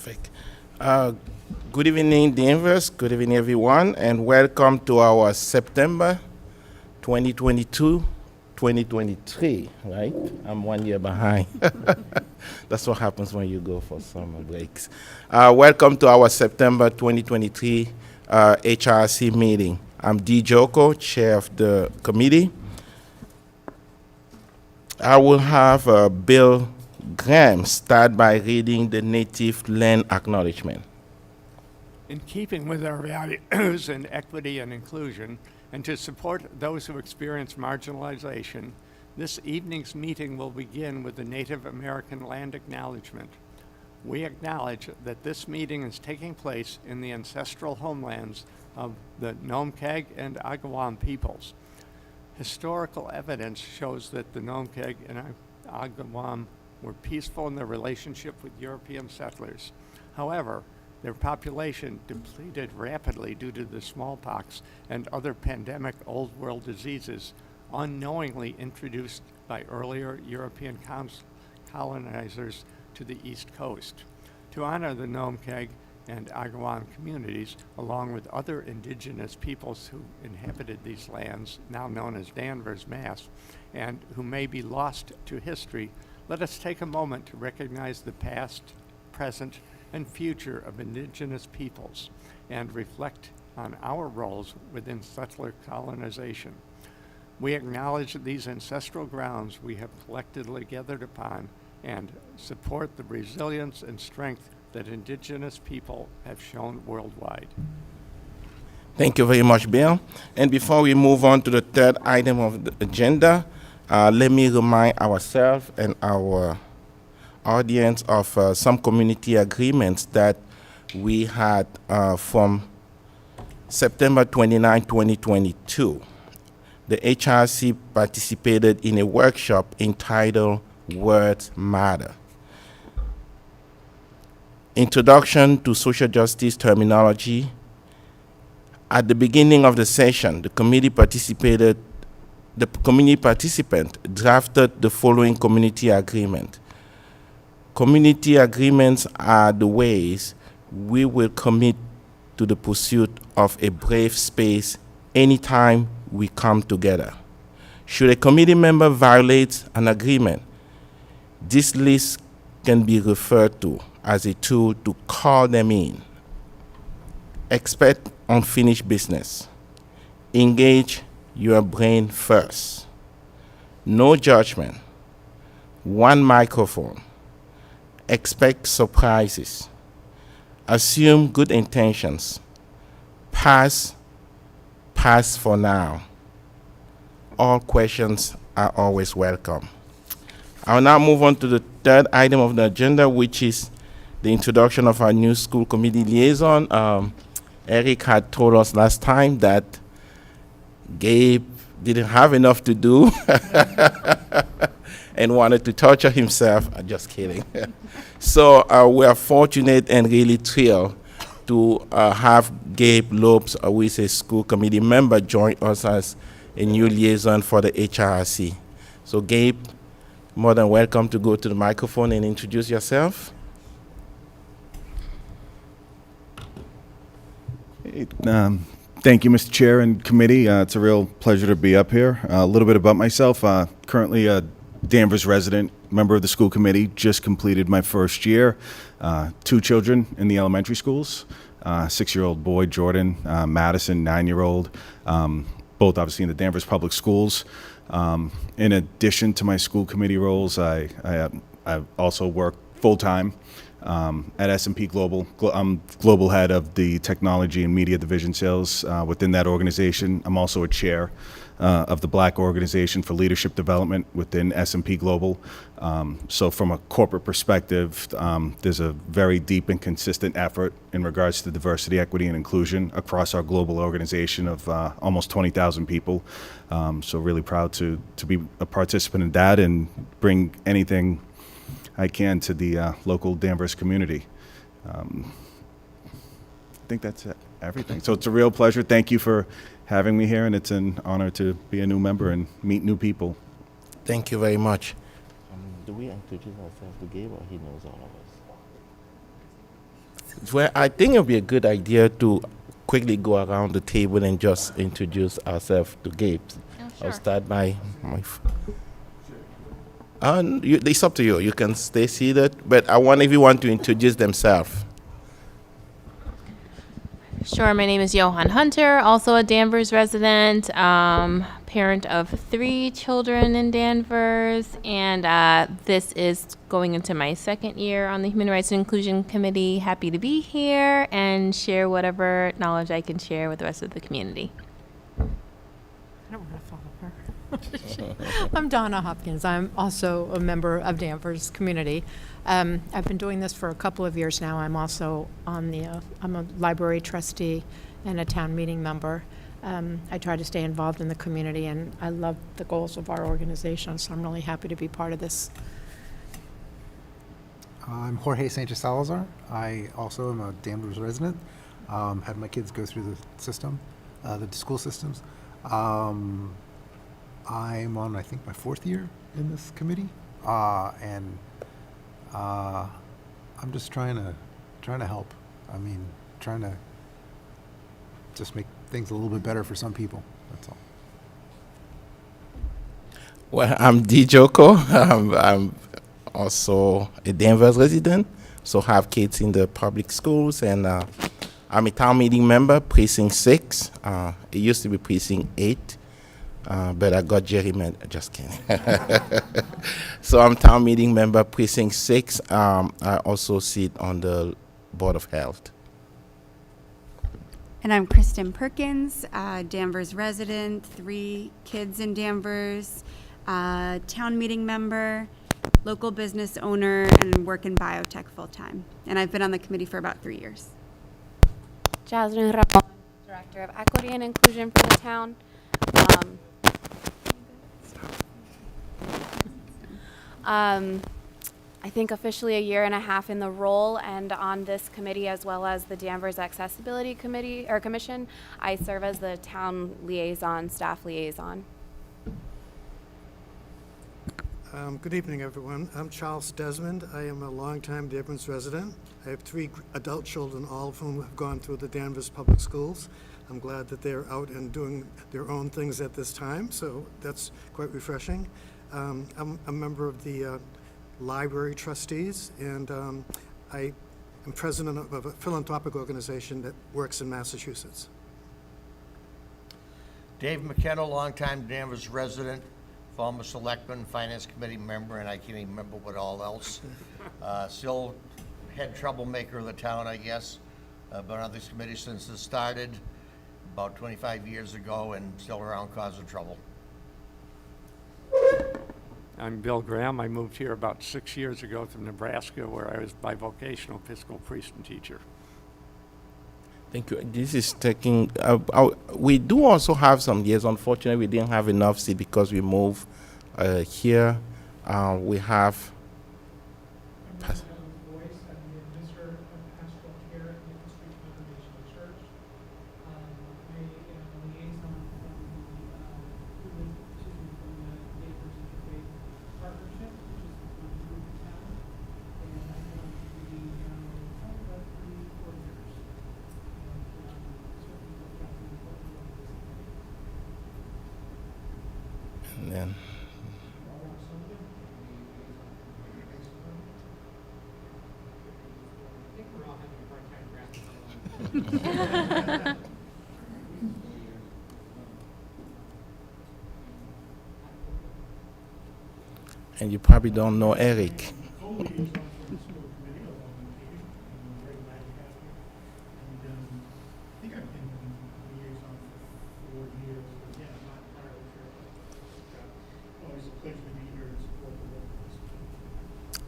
Perfect. Uh, Good evening, Danvers. Good evening, everyone, and welcome to our September 2022 2023, right? I'm 1 year behind. That's what happens when you go for summer breaks. Welcome to our September 2023 HRC meeting. I'm D. Joko, chair of the committee. I will have Bill Graham start by reading the native land acknowledgement. In keeping with our values in equity and inclusion, and to support those who experience marginalization, this evening's meeting will begin with the Native American land acknowledgement. We acknowledge that this meeting is taking place in the ancestral homelands of the Nomkeg and Agawam peoples. Historical evidence shows that the Nomkeg and Agawam were peaceful in their relationship with European settlers. However, their population depleted rapidly due to the smallpox and other pandemic Old World diseases unknowingly introduced by earlier European colonizers to the East Coast. To honor the Nomkeg and Agawam communities, along with other indigenous peoples who inhabited these lands, now known as Danvers, Mass., and who may be lost to history, let us take a moment to recognize the past, present, and future of indigenous peoples and reflect on our roles within settler colonization. We acknowledge these ancestral grounds we have collectively gathered upon and support the resilience and strength that indigenous people have shown worldwide. Thank you very much, Bill. And before we move on to the third item of the agenda, let me remind ourselves and our audience of some community agreements that we had from September 29, 2022. The HRC participated in a workshop entitled Words Matter. Introduction to social justice terminology. At the beginning of the session, the community participant drafted the following community agreement. Community agreements are the ways we will commit to the pursuit of a brave space anytime we come together. Should a committee member violate an agreement, this list can be referred to as a tool to call them in. Expect unfinished business. Engage your brain first. No judgment. One microphone. Expect surprises. Assume good intentions. Pass for now. All questions are always welcome. I'll now move on to the third item of the agenda, which is the introduction of our new school committee liaison. Eric had told us last time that Gabe didn't have enough to do and wanted to torture himself. I'm just kidding. So we are fortunate and really thrilled to have Gabe Lopes, who is a school committee member, join us as a new liaison for the HRC. So Gabe, more than welcome to go to the microphone and introduce yourself. Thank you, Mr. Chair and committee. It's a real pleasure to be up here. A little bit about myself. Currently a Danvers resident, member of the school committee, just completed my first year. 2 children in the elementary schools, 6-year-old boy, Jordan, Madison, 9-year-old, both obviously in the Danvers public schools. In addition to my school committee roles, I also work full-time at S&P Global. I'm global head of the technology and media division sales within that organization. I'm also a chair of the Black Organization for Leadership Development within S&P Global. So from a corporate perspective, there's a very deep and consistent effort in regards to diversity, equity, and inclusion across our global organization of almost 20,000 people. So really proud to be a participant in that and bring anything I can to the local Danvers community. I think that's everything. So it's a real pleasure. Thank you for having me here, and it's an honor to be a new member and meet new people. Thank you very much. Do we introduce ourselves to Gabe, or he knows all of us? Well, I think it would be a good idea to quickly go around the table and just introduce ourselves to Gabe. I'll start by my. It's up to you. You can stay seated, but I want everyone to introduce themselves. Sure, my name is Johan Hunter, also a Danvers resident, parent of 3 children in Danvers, and this is going into my second year on the Human Rights and Inclusion Committee. Happy to be here and share whatever knowledge I can share with the rest of the community. I don't want to follow her. I'm Donna Hopkins. I'm also a member of Danvers community. I've been doing this for a couple of years now. I'm also on I'm a library trustee and a town meeting member. I try to stay involved in the community, and I love the goals of our organization, so I'm really happy to be part of this. I'm Jorge Sanchez Salazar. I also am a Danvers resident. Had my kids go through the system, the school systems. I'm on, I think, my 4th year in this committee, and I'm just trying to help. I mean, trying to just make things a little bit better for some people. That's all. Well, I'm D. Joko. I'm also a Danvers resident, so have kids in the public schools, and I'm a town meeting member, Precinct 6. It used to be Precinct 8. But I got gerrymandered. Just kidding. So I'm town meeting member, Precinct 6. I also sit on the Board of Health. And I'm Kristen Perkins, Danvers resident, 3 kids in Danvers, town meeting member, local business owner, and work in biotech full-time. And I've been on the committee for about 3 years. Jasmine Ramon, Director of Equity and Inclusion for the town. I think officially a year and a half in the role, and on this committee as well as the Danvers Accessibility Committee or Commission, I serve as the town liaison, staff liaison. Good evening, everyone. I'm Charles Desmond. I am a longtime Danvers resident. I have 3 adult children, all of whom have gone through the Danvers Public Schools. I'm glad that they're out and doing their own things at this time, so that's quite refreshing. I'm a member of the library trustees, and I am president of a philanthropic organization that works in Massachusetts. Dave McKenna, longtime Danvers resident, former selectman, finance committee member, and I can't even remember what all else. Still head troublemaker of the town, I guess. Been on this committee since it started about 25 years ago, and still around causing trouble. I'm Bill Graham. I moved here about 6 years ago from Nebraska, where I was bivocational Episcopal priest and teacher. Thank you. This is taking. We do also have some years. Unfortunately, we didn't have enough seats because we moved here. We have. And then and you probably don't know Eric.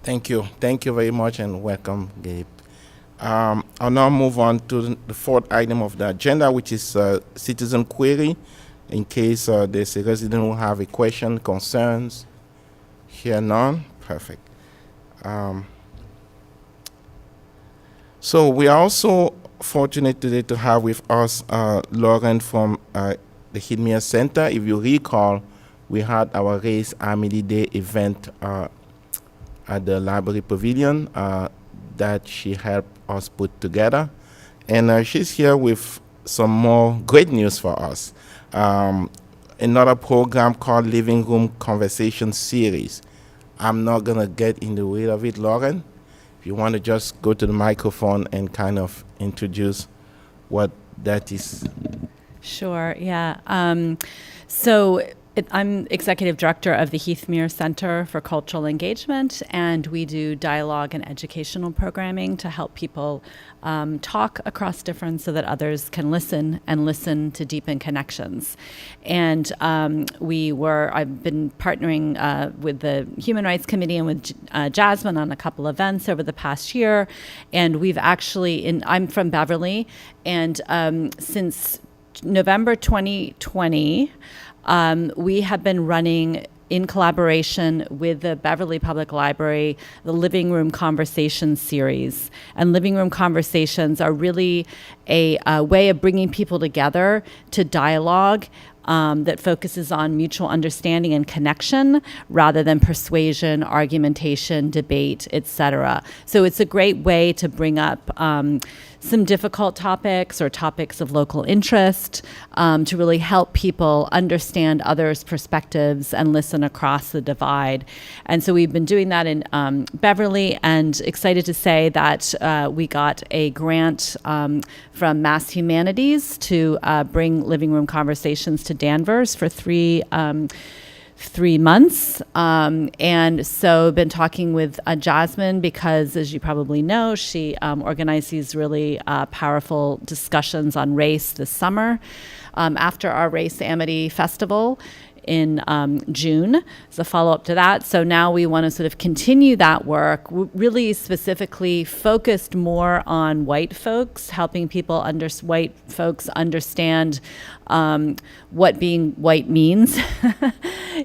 Thank you. Thank you very much and welcome, Gabe. I'll now move on to the 4th item of the agenda, which is citizen query. In case there's a resident who have a question, concerns. Here none. Perfect. So we are also fortunate today to have with us Lauren from the Hidmere Center. If you recall, we had our Race Amity Day event at the Library Pavilion. that she helped us put together. And she's here with some more great news for us. Another program called Living Room Conversation Series. I'm not going to get in the way of it, Lauren. If you want to just go to the microphone and kind of introduce what that is. Sure, yeah. I'm Executive Director of the Heathmere Center for Cultural Engagement, and we do dialogue and educational programming to help people talk across difference so that others can listen and listen to deepen connections. And I've been partnering with the Human Rights Committee and with Jasmine on a couple events over the past year. And we've actually, I'm from Beverly, and since November 2020, we have been running in collaboration with the Beverly Public Library, the Living Room Conversations series. And Living Room Conversations are really a way of bringing people together to dialogue that focuses on mutual understanding and connection rather than persuasion, argumentation, debate, etc. So it's a great way to bring up some difficult topics or topics of local interest to really help people understand others' perspectives and listen across the divide. And so we've been doing that in Beverly, and excited to say that we got a grant from Mass Humanities to bring Living Room Conversations to Danvers for 3 months. And so been talking with Jasmine because, as you probably know, she organized these really powerful discussions on race this summer after our Race Amity Festival in June. It's a follow-up to that. So now we want to sort of continue that work, really specifically focused more on white folks, helping people white folks understand what being white means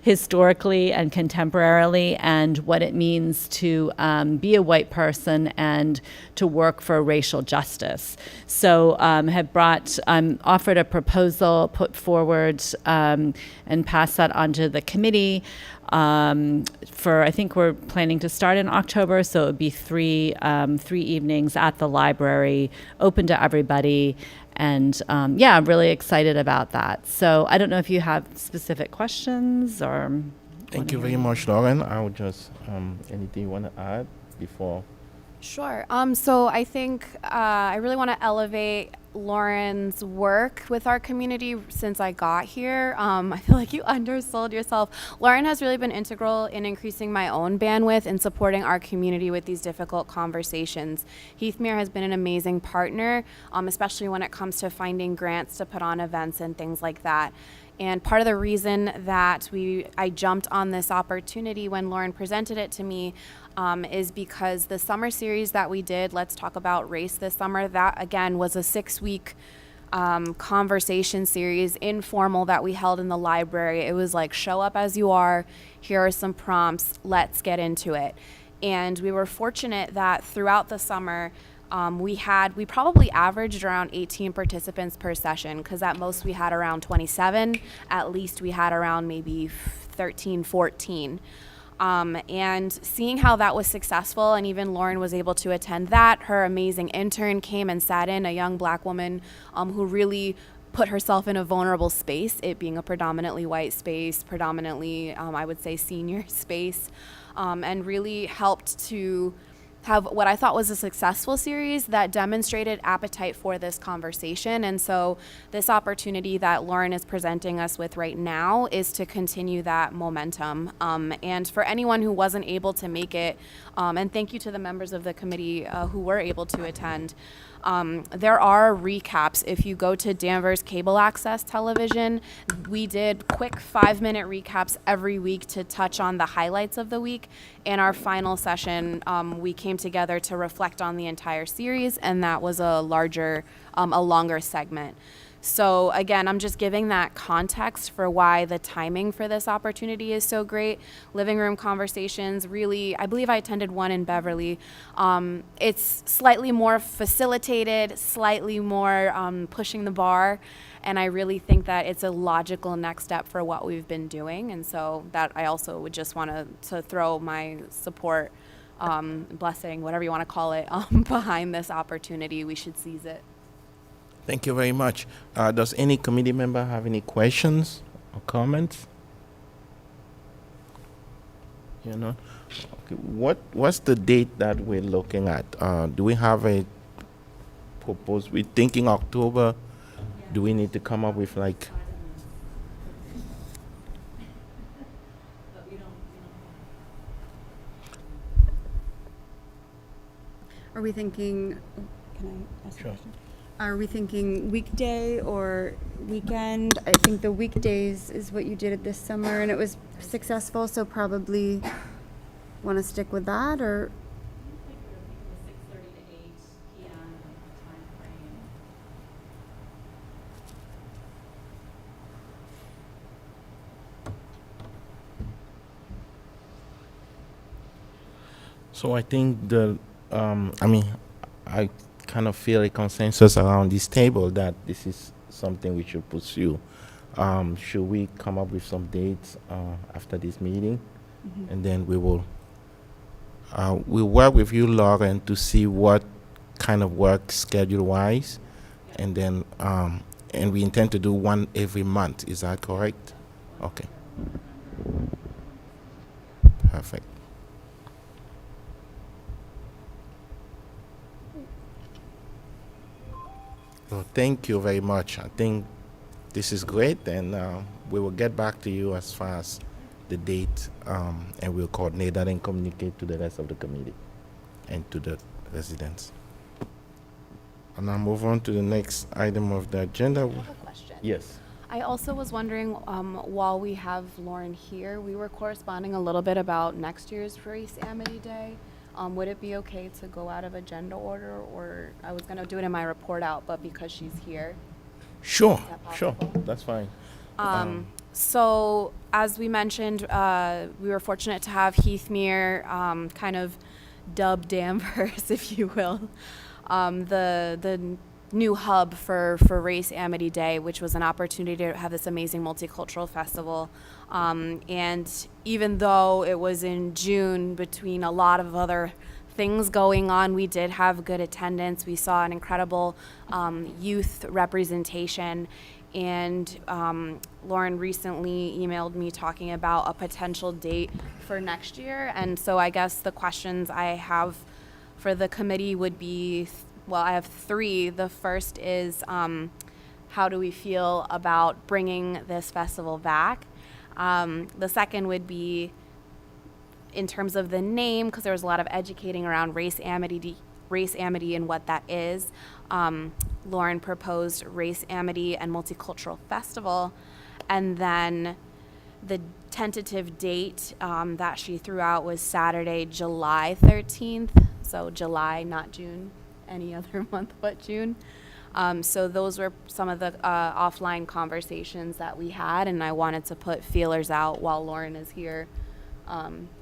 historically and contemporarily, and what it means to be a white person and to work for racial justice. So have offered a proposal, put forward, and pass that onto the committee I think we're planning to start in October, so it would be 3 evenings at the library, open to everybody. And I'm really excited about that. So I don't know if you have specific questions or. Thank you very much, Lauren. I would just, anything you want to add before? Sure. So I think I really want to elevate Lauren's work with our community since I got here. I feel like you undersold yourself. Lauren has really been integral in increasing my own bandwidth and supporting our community with these difficult conversations. Heathmere has been an amazing partner, especially when it comes to finding grants to put on events and things like that. And part of the reason that I jumped on this opportunity when Lauren presented it to me is because the summer series that we did, Let's Talk About Race this summer, that again was a 6-week conversation series, informal, that we held in the library. It was like, show up as you are, here are some prompts, let's get into it. And we were fortunate that throughout the summer, we probably averaged around 18 participants per session, because at most we had around 27, at least we had around maybe 13, 14. And seeing how that was successful, and even Lauren was able to attend that. Her amazing intern came and sat in, a young Black woman who really put herself in a vulnerable space, it being a predominantly white space, predominantly, I would say, senior space, and really helped to have what I thought was a successful series that demonstrated appetite for this conversation. And so this opportunity that Lauren is presenting us with right now is to continue that momentum. And for anyone who wasn't able to make it, and thank you to the members of the committee who were able to attend, there are recaps. If you go to Danvers Cable Access Television, we did quick 5-minute recaps every week to touch on the highlights of the week. In our final session, we came together to reflect on the entire series, and that was a longer segment. So again, I'm just giving that context for why the timing for this opportunity is so great. Living Room Conversations, really, I believe I attended one in Beverly. It's slightly more facilitated, slightly more pushing the bar, and I really think that it's a logical next step for what we've been doing. And so that I also would just want to throw my support blessing, whatever you want to call it, behind this opportunity. We should seize it. Thank you very much. Does any committee member have any questions or comments? You know, okay. What's the date that we're looking at? Do we have a proposed? We're thinking October. Do we need to come up with like? Are we thinking, can I ask a Sure. question? Are we thinking weekday or weekend? I think the weekdays is what you did this summer and it was successful, so probably want to stick with that, or? So I think I kind of feel a consensus around this table that this is something we should pursue. Should we come up with some dates after this meeting? And then we'll work with you, Lauren, to see what kind of work schedule-wise. And then, and we intend to do one every month. Is that correct? Okay. Perfect. Well, thank you very much. I think this is great, and we will get back to you as far as the date, and we'll coordinate that and communicate to the rest of the committee and to the residents. And now move on to the next item of the agenda. I have a question. Yes. I also was wondering, while we have Lauren here, we were corresponding a little bit about next year's Race Amity Day. Would it be okay to go out of agenda order, or I was going to do it in my report out, but because she's here? Sure, Is that sure. possible? That's fine. So, as we mentioned, we were fortunate to have Heathmere kind of dubbed Danvers, if you will, the new hub for Race Amity Day, which was an opportunity to have this amazing multicultural festival. And even though it was in June, between a lot of other things going on, we did have good attendance. We saw an incredible youth representation. And Lauren recently emailed me talking about a potential date for next year. And so I guess the questions I have for the committee would be, well, I have three. The first is, how do we feel about bringing this festival back? The second would be in terms of the name, because there was a lot of educating around Race Amity and what that is. Lauren proposed Race Amity and Multicultural Festival, and then the tentative date that she threw out was Saturday, July 13th. So July, not June, any other month but June. So those were some of the offline conversations that we had, and I wanted to put feelers out while Lauren is here,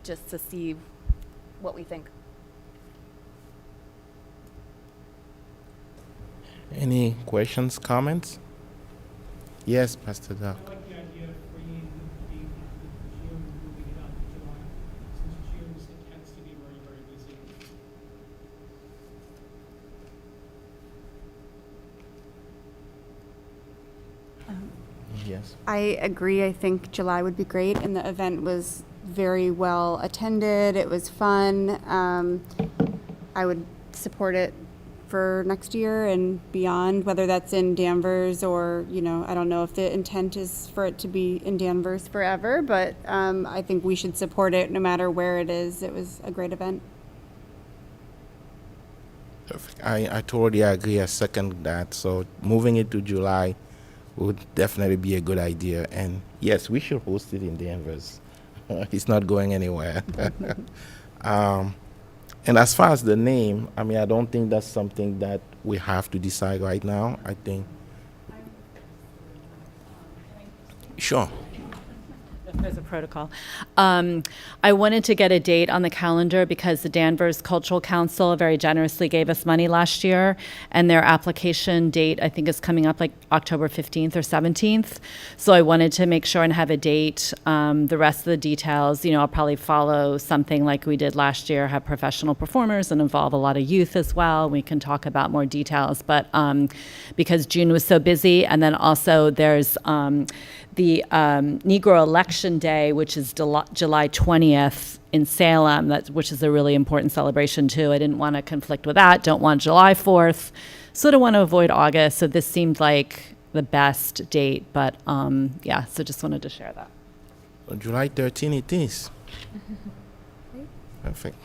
just to see what we think. Any questions, comments? Yes, Pastor Doc. I like the idea of bringing the June and moving it up to July, since June tends to be very, very busy. Yes. I agree. I think July would be great, and the event was very well attended. It was fun. I would support it for next year and beyond, whether that's in Danvers or, I don't know if the intent is for it to be in Danvers forever, but I think we should support it no matter where it is. It was a great event. Perfect. I totally agree. I second that. So moving it to July would definitely be a good idea. And yes, we should host it in Danvers. It's not going anywhere. And as far as the name, I don't think that's something that we have to decide right now. I think. Sure. There's a protocol. I wanted to get a date on the calendar because the Danvers Cultural Council very generously gave us money last year, and their application date, I think, is coming up like October 15th or 17th. So I wanted to make sure and have a date. The rest of the details, I'll probably follow something like we did last year, have professional performers and involve a lot of youth as well. We can talk about more details, but because June was so busy, and then also there's the Negro Election Day, which is July 20th in Salem, which is a really important celebration too. I didn't want to conflict with that. Don't want July 4th. Sort of want to avoid August. So this seemed like the best date. But yeah, so just wanted to share that. So July 13 it is. Perfect.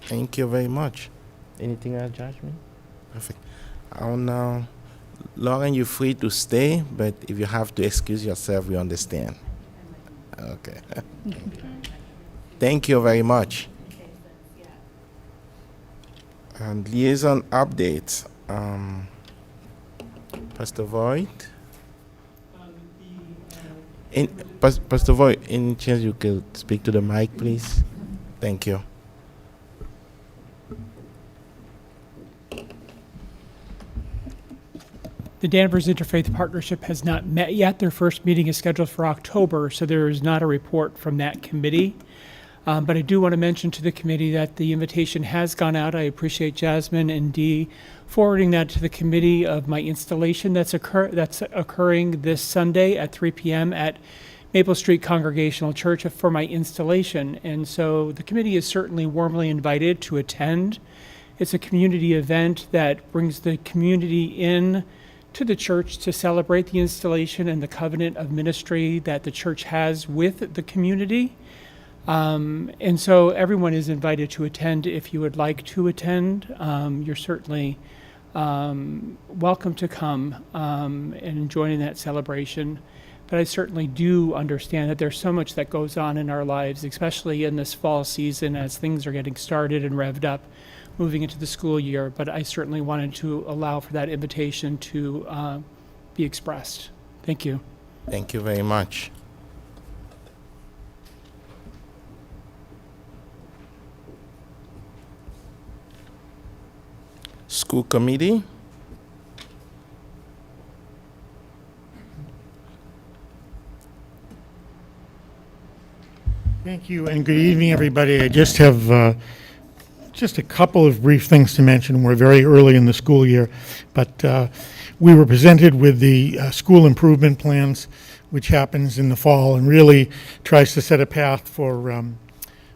Thank you very much. Anything else, Jasmine? Perfect. I'll now... Lauren, you're free to stay, but if you have to excuse yourself, we understand. Okay. Thank you very much. And liaison updates. Pastor Voigt. Pastor Voigt, any chance you could speak to the mic, please? Thank you. The Danvers Interfaith Partnership has not met yet. Their first meeting is scheduled for October, so there is not a report from that committee. But I do want to mention to the committee that the invitation has gone out. I appreciate Jasmine and Dee forwarding that to the committee of my installation that's occurring this Sunday at 3 p.m. at Maple Street Congregational Church for my installation. And so the committee is certainly warmly invited to attend. It's a community event that brings the community in to the church to celebrate the installation and the covenant of ministry that the church has with the community. And so everyone is invited to attend if you would like to attend. You're certainly welcome to come and join in that celebration. But I certainly do understand that there's so much that goes on in our lives, especially in this fall season as things are getting started and revved up, moving into the school year, but I certainly wanted to allow for that invitation to be expressed. Thank you. Thank you very much. School committee. Thank you, and good evening, everybody. I just have just a couple of brief things to mention. We're very early in the school year, but we were presented with the school improvement plans, which happens in the fall and really tries to set a path for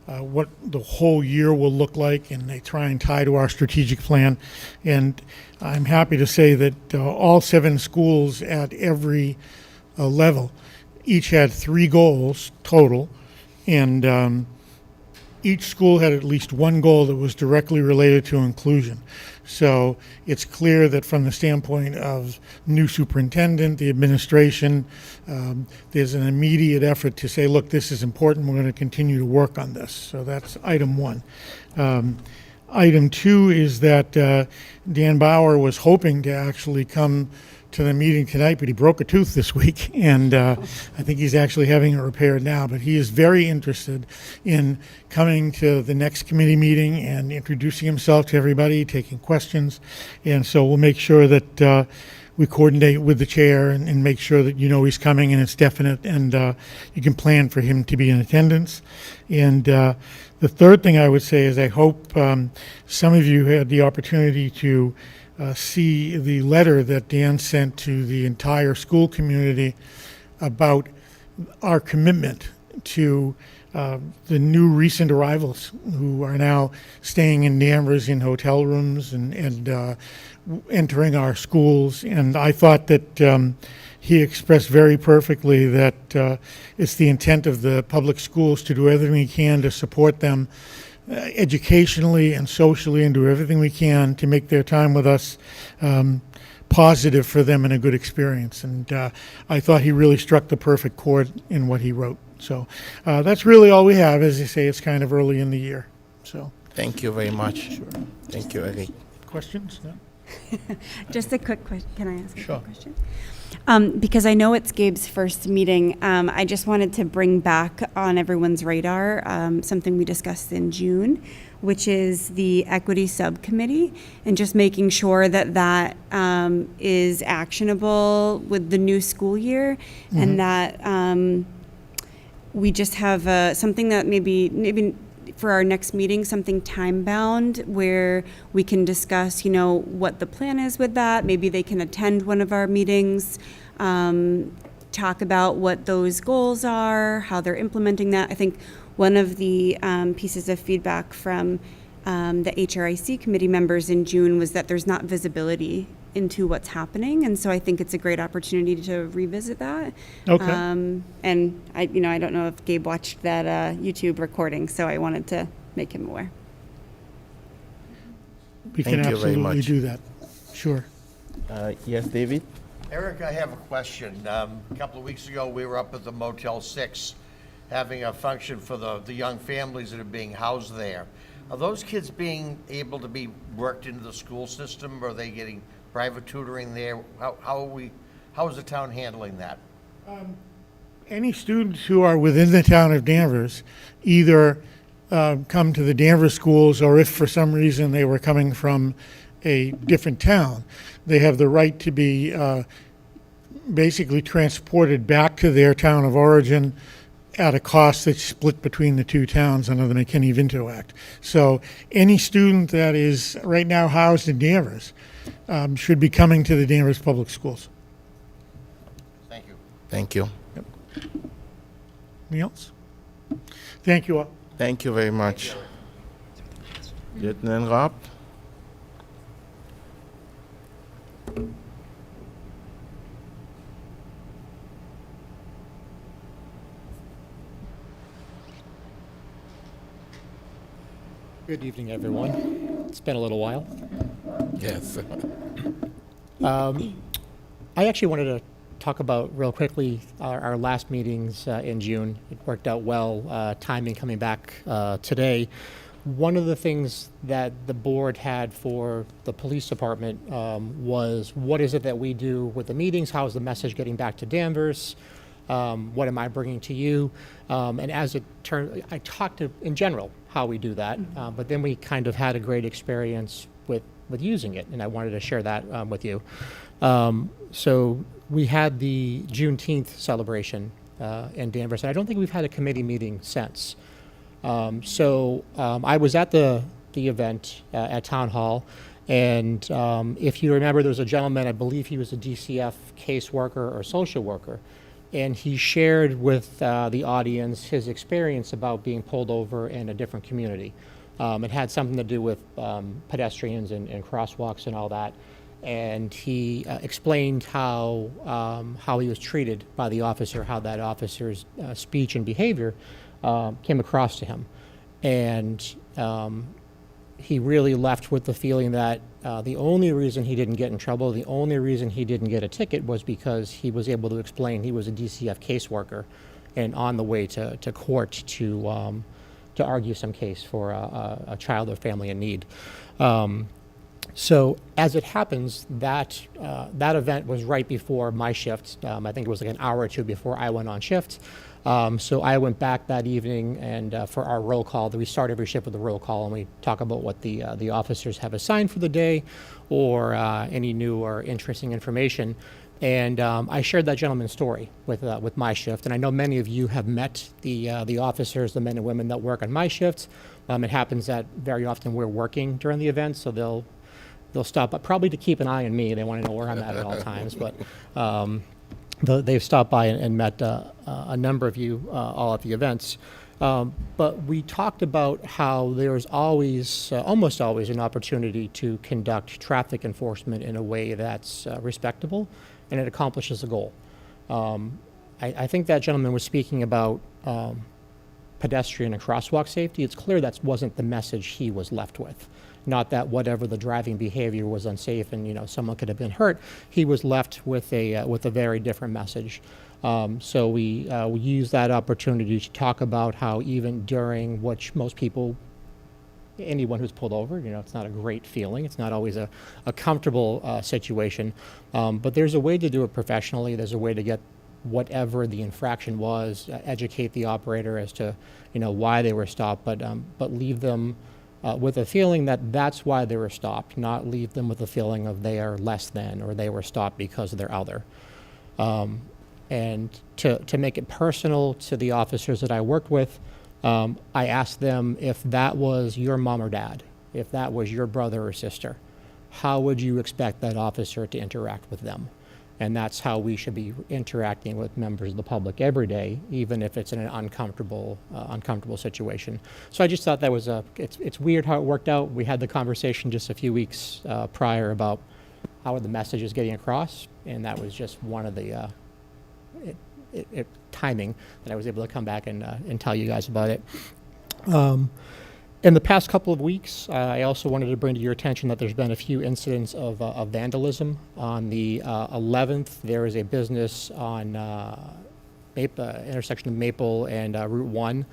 what the whole year will look like, and they try and tie to our strategic plan. And I'm happy to say that all 7 schools at every level each had 3 goals total, and each school had at least one goal that was directly related to inclusion. So it's clear that from the standpoint of new superintendent, the administration, there's an immediate effort to say, look, this is important, we're going to continue to work on this. So that's item 1. Item 2 is that Dan Bauer was hoping to actually come to the meeting tonight, but he broke a tooth this week, and I think he's actually having it repaired now. But he is very interested in coming to the next committee meeting and introducing himself to everybody, taking questions. And so we'll make sure that we coordinate with the chair and make sure that he's coming and it's definite, and you can plan for him to be in attendance. And the third thing I would say is I hope some of you had the opportunity to see the letter that Dan sent to the entire school community about our commitment to the new recent arrivals who are now staying in Danvers in hotel rooms and entering our schools. And I thought that he expressed very perfectly that it's the intent of the public schools to do everything we can to support them educationally and socially, and do everything we can to make their time with us positive for them and a good experience. And I thought he really struck the perfect chord in what he wrote. So that's really all we have. As you say, it's kind of early in the year. So Thank you very much. Sure. Thank you, Eric. Questions? No? Just a quick question. Can I ask a Sure. quick question? Because I know it's Gabe's first meeting, I just wanted to bring back on everyone's radar something we discussed in June, which is the equity subcommittee, and just making sure that that is actionable with the new school year, and that we just have something that maybe for our next meeting, something time-bound where we can discuss, what the plan is with that. Maybe they can attend one of our meetings, talk about what those goals are, how they're implementing that. I think one of the pieces of feedback from the HRIC committee members in June was that there's not visibility into what's happening, and so I think it's a great opportunity to revisit that. Okay. And I don't know if Gabe watched that YouTube recording, so I wanted to make him aware. We can Thank you very absolutely much. do that. Sure. Yes, David? Eric, I have a question. A couple of weeks ago, we were up at the Motel 6 having a function for the young families that are being housed there. Are those kids being able to be worked into the school system? Or are they getting private tutoring there? How is the town handling that? Any students who are within the town of Danvers either come to the Danvers schools, or if for some reason they were coming from a different town, they have the right to be basically transported back to their town of origin at a cost that's split between the two towns under the McKinney-Vento Act. So any student that is right now housed in Danvers should be coming to the Danvers Public Schools. Thank you. Thank you. Anything else? Thank you all. Thank you very much. Lieutenant Rob? Good evening, everyone. It's been a little while. Yes. I actually wanted to talk about real quickly our last meetings in June. It worked out well, timing coming back today. One of the things that the board had for the police department was, what is it that we do with the meetings? How is the message getting back to Danvers? What am I bringing to you? And as it turned, I talked to, in general, how we do that, but then we kind of had a great experience with using it, and I wanted to share that with you. So we had the Juneteenth celebration in Danvers, and I don't think we've had a committee meeting since. So I was at the event at Town Hall, and if you remember, there was a gentleman, I believe he was a DCF caseworker or social worker, and he shared with the audience his experience about being pulled over in a different community. It had something to do with pedestrians and crosswalks and all that. And he explained how he was treated by the officer, how that officer's speech and behavior came across to him. And he really left with the feeling that the only reason he didn't get in trouble, the only reason he didn't get a ticket was because he was able to explain he was a DCF caseworker and on the way to court to argue some case for a child or family in need. So as it happens, that event was right before my shift. I think it was like an hour or two before I went on shift. So I went back that evening, and for our roll call, we start every shift with a roll call, and we talk about what the officers have assigned for the day, or any new or interesting information. And I shared that gentleman's story with my shift, and I know many of you have met the officers, the men and women that work on my shift. It happens that very often we're working during the event, so they'll stop by, probably to keep an eye on me. They want to know where I'm at all times, but they've stopped by and met a number of you all at the events. But we talked about how there's always, almost always, an opportunity to conduct traffic enforcement in a way that's respectable and it accomplishes a goal. I think that gentleman was speaking about pedestrian and crosswalk safety. It's clear that wasn't the message he was left with. Not that whatever the driving behavior was unsafe and someone could have been hurt. He was left with a very different message. So we used that opportunity to talk about how even during which most people anyone who's pulled over. You know, it's not a great feeling. It's not always a comfortable situation. But there's a way to do it professionally. There's a way to get whatever the infraction was, educate the operator as to, you know, why they were stopped, but leave them with a feeling that that's why they were stopped, not leave them with a feeling of they are less than or they were stopped because they're other. And to make it personal to the officers that I worked with, I asked them if that was your mom or dad, if that was your brother or sister, how would you expect that officer to interact with them? And that's how we should be interacting with members of the public every day, even if it's in an uncomfortable situation. So I just thought that was it's weird how it worked out. We had the conversation just a few weeks prior about how the message is getting across, and that was just one of the timing that I was able to come back and tell you guys about it. In the past couple of weeks, I also wanted to bring to your attention that there's been a few incidents of vandalism. On the 11th, there is a business on intersection of Maple and Route 1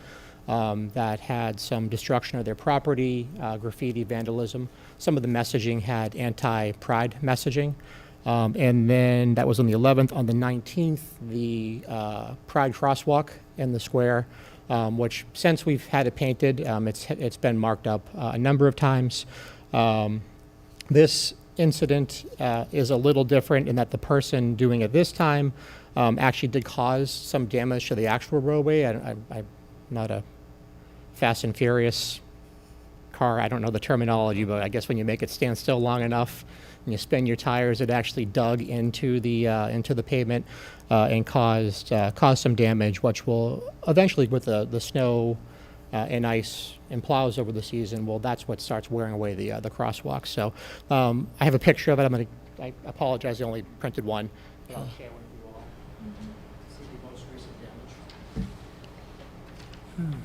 that had some destruction of their property, graffiti, vandalism. Some of the messaging had anti-pride messaging. And then that was on the 11th. On the 19th, the Pride crosswalk in the square, which since we've had it painted, it's been marked up a number of times. This incident is a little different in that the person doing it this time actually did cause some damage to the actual roadway. I'm not a Fast and Furious car. I don't know the terminology, but I guess when you make it stand still long enough and you spin your tires, it actually dug into the pavement and caused some damage, which will eventually, with the snow and ice and plows over the season, well, that's what starts wearing away the crosswalk. So I have a picture of it. I apologize, I only printed one. But I'll share with you all. See the most recent damage.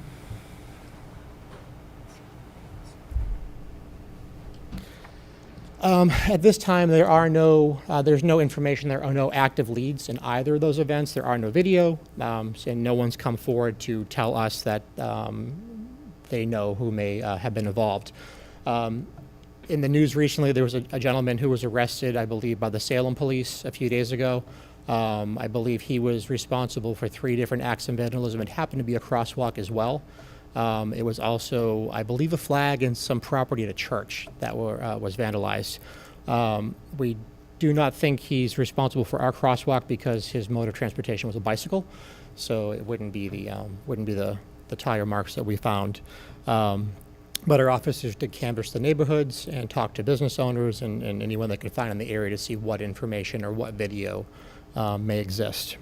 At this time, there's no information. There are no active leads in either of those events. There are no video, and no one's come forward to tell us that they know who may have been involved. In the news recently, there was a gentleman who was arrested, I believe, by the Salem police a few days ago. I believe he was responsible for 3 different acts of vandalism. It happened to be a crosswalk as well. It was also, I believe, a flag and some property at a church that was vandalized. We do not think he's responsible for our crosswalk because his mode of transportation was a bicycle, so it wouldn't be the tire marks that we found. But our officers did canvass the neighborhoods and talk to business owners and anyone they could find in the area to see what information or what video may exist.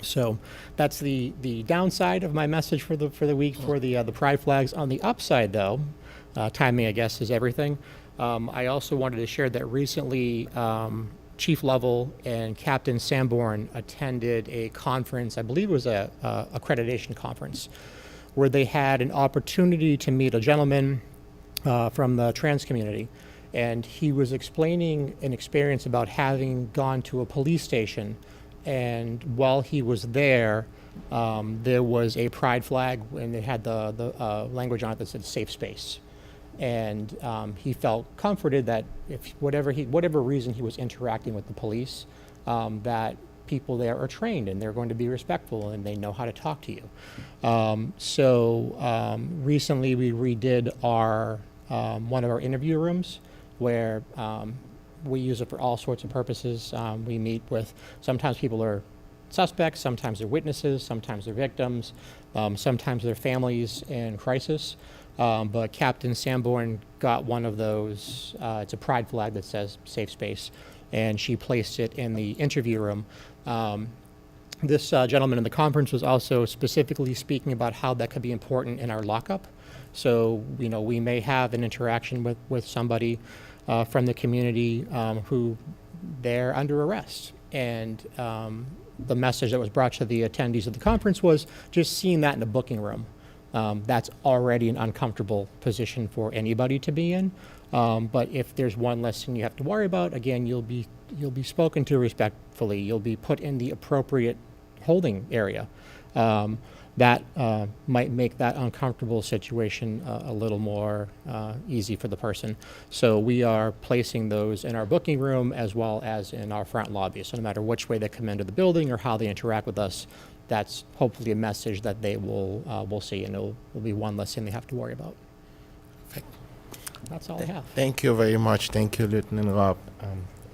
So that's the downside of my message for the week for the pride flags. On the upside, though, timing, I guess, is everything. I also wanted to share that recently Chief Lovell and Captain Sanborn attended a conference, I believe it was a accreditation conference, where they had an opportunity to meet a gentleman from the trans community. And he was explaining an experience about having gone to a police station, and while he was there, there was a pride flag, and it had the language on it that said "safe space." And he felt comforted that if whatever reason he was interacting with the police, that people there are trained and they're going to be respectful and they know how to talk to you. Recently we redid our one of our interview rooms where we use it for all sorts of purposes. We meet with, sometimes people are suspects, sometimes they're witnesses, sometimes they're victims, sometimes they're families in crisis. But Captain Sanborn got one of those, it's a pride flag that says safe space, and she placed it in the interview room. This gentleman in the conference was also specifically speaking about how that could be important in our lockup. So, we may have an interaction with somebody from the community who they're under arrest. And the message that was brought to the attendees of the conference was just seeing that in a booking room. That's already an uncomfortable position for anybody to be in. But if there's one less thing you have to worry about, again, you'll be spoken to respectfully. You'll be put in the appropriate holding area. that might make that uncomfortable situation a little more easy for the person. So we are placing those in our booking room as well as in our front lobby. So no matter which way they come into the building or how they interact with us, that's hopefully a message that they will see, and it'll be one less thing they have to worry about. That's all I have. Thank you very much. Thank you, Lieutenant Rob.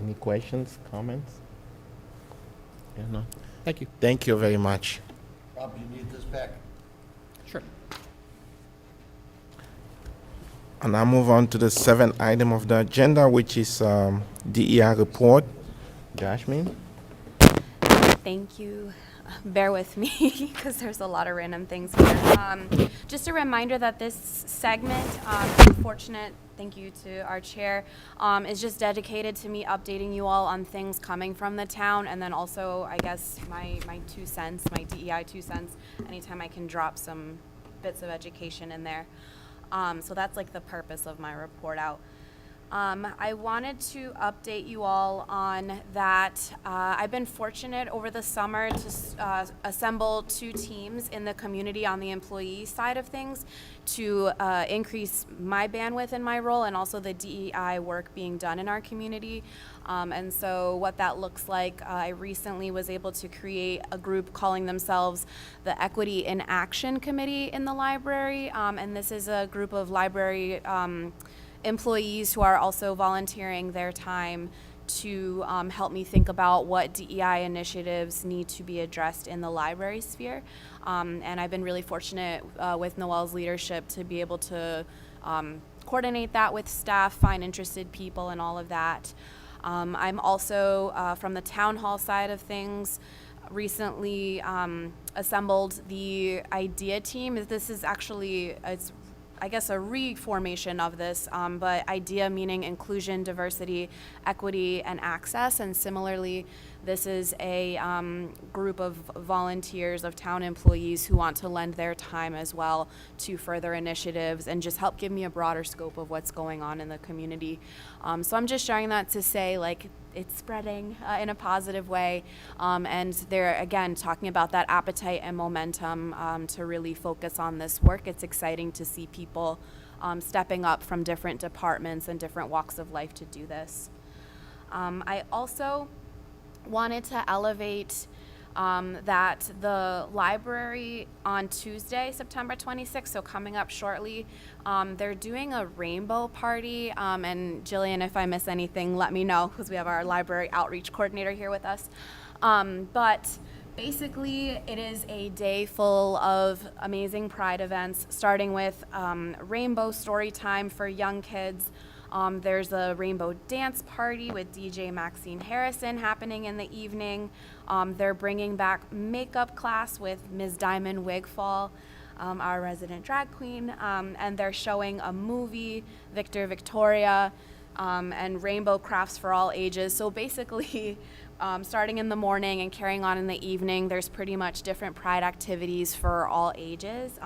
Any questions, comments? Yeah, no? Thank you. Thank you very much. Rob, you need this back? Sure. And I move on to the 7th item of the agenda, which is DEI report. Jasmine? Thank you. Bear with me because there's a lot of random things here. Just a reminder that this segment, unfortunate, thank you to our chair, is just dedicated to me updating you all on things coming from the town, and then also, I guess, my 2 cents, my DEI 2 cents, anytime I can drop some bits of education in there. So that's like the purpose of my report out. I wanted to update you all on that. I've been fortunate over the summer to assemble 2 teams in the community on the employee side of things to increase my bandwidth in my role and also the DEI work being done in our community. And so what that looks like, I recently was able to create a group calling themselves the Equity in Action Committee in the library. And this is a group of library employees who are also volunteering their time to help me think about what DEI initiatives need to be addressed in the library sphere. And I've been really fortunate with Noelle's leadership to be able to coordinate that with staff, find interested people, and all of that. I'm also, from the town hall side of things, recently assembled the IDEA team. This is actually, it's I guess a reformation of this, but IDEA meaning inclusion, diversity, equity, and access. And similarly, this is a group of volunteers, of town employees who want to lend their time as well to further initiatives and just help give me a broader scope of what's going on in the community. So I'm just sharing that to say, like, it's spreading in a positive way, and they're again talking about that appetite and momentum to really focus on this work. It's exciting to see people stepping up from different departments and different walks of life to do this. I also wanted to elevate that the library on Tuesday, September 26th, so coming up shortly, they're doing a rainbow party, and Jillian, if I miss anything, let me know, because we have our library outreach coordinator here with us. But basically, it is a day full of amazing Pride events, starting with rainbow story time for young kids. There's a rainbow dance party with DJ Maxine Harrison happening in the evening. They're bringing back makeup class with Ms. Diamond Wigfall, our resident drag queen, and they're showing a movie, Victor Victoria, and rainbow crafts for all ages. So basically, starting in the morning and carrying on in the evening, there's pretty much different Pride activities for all ages.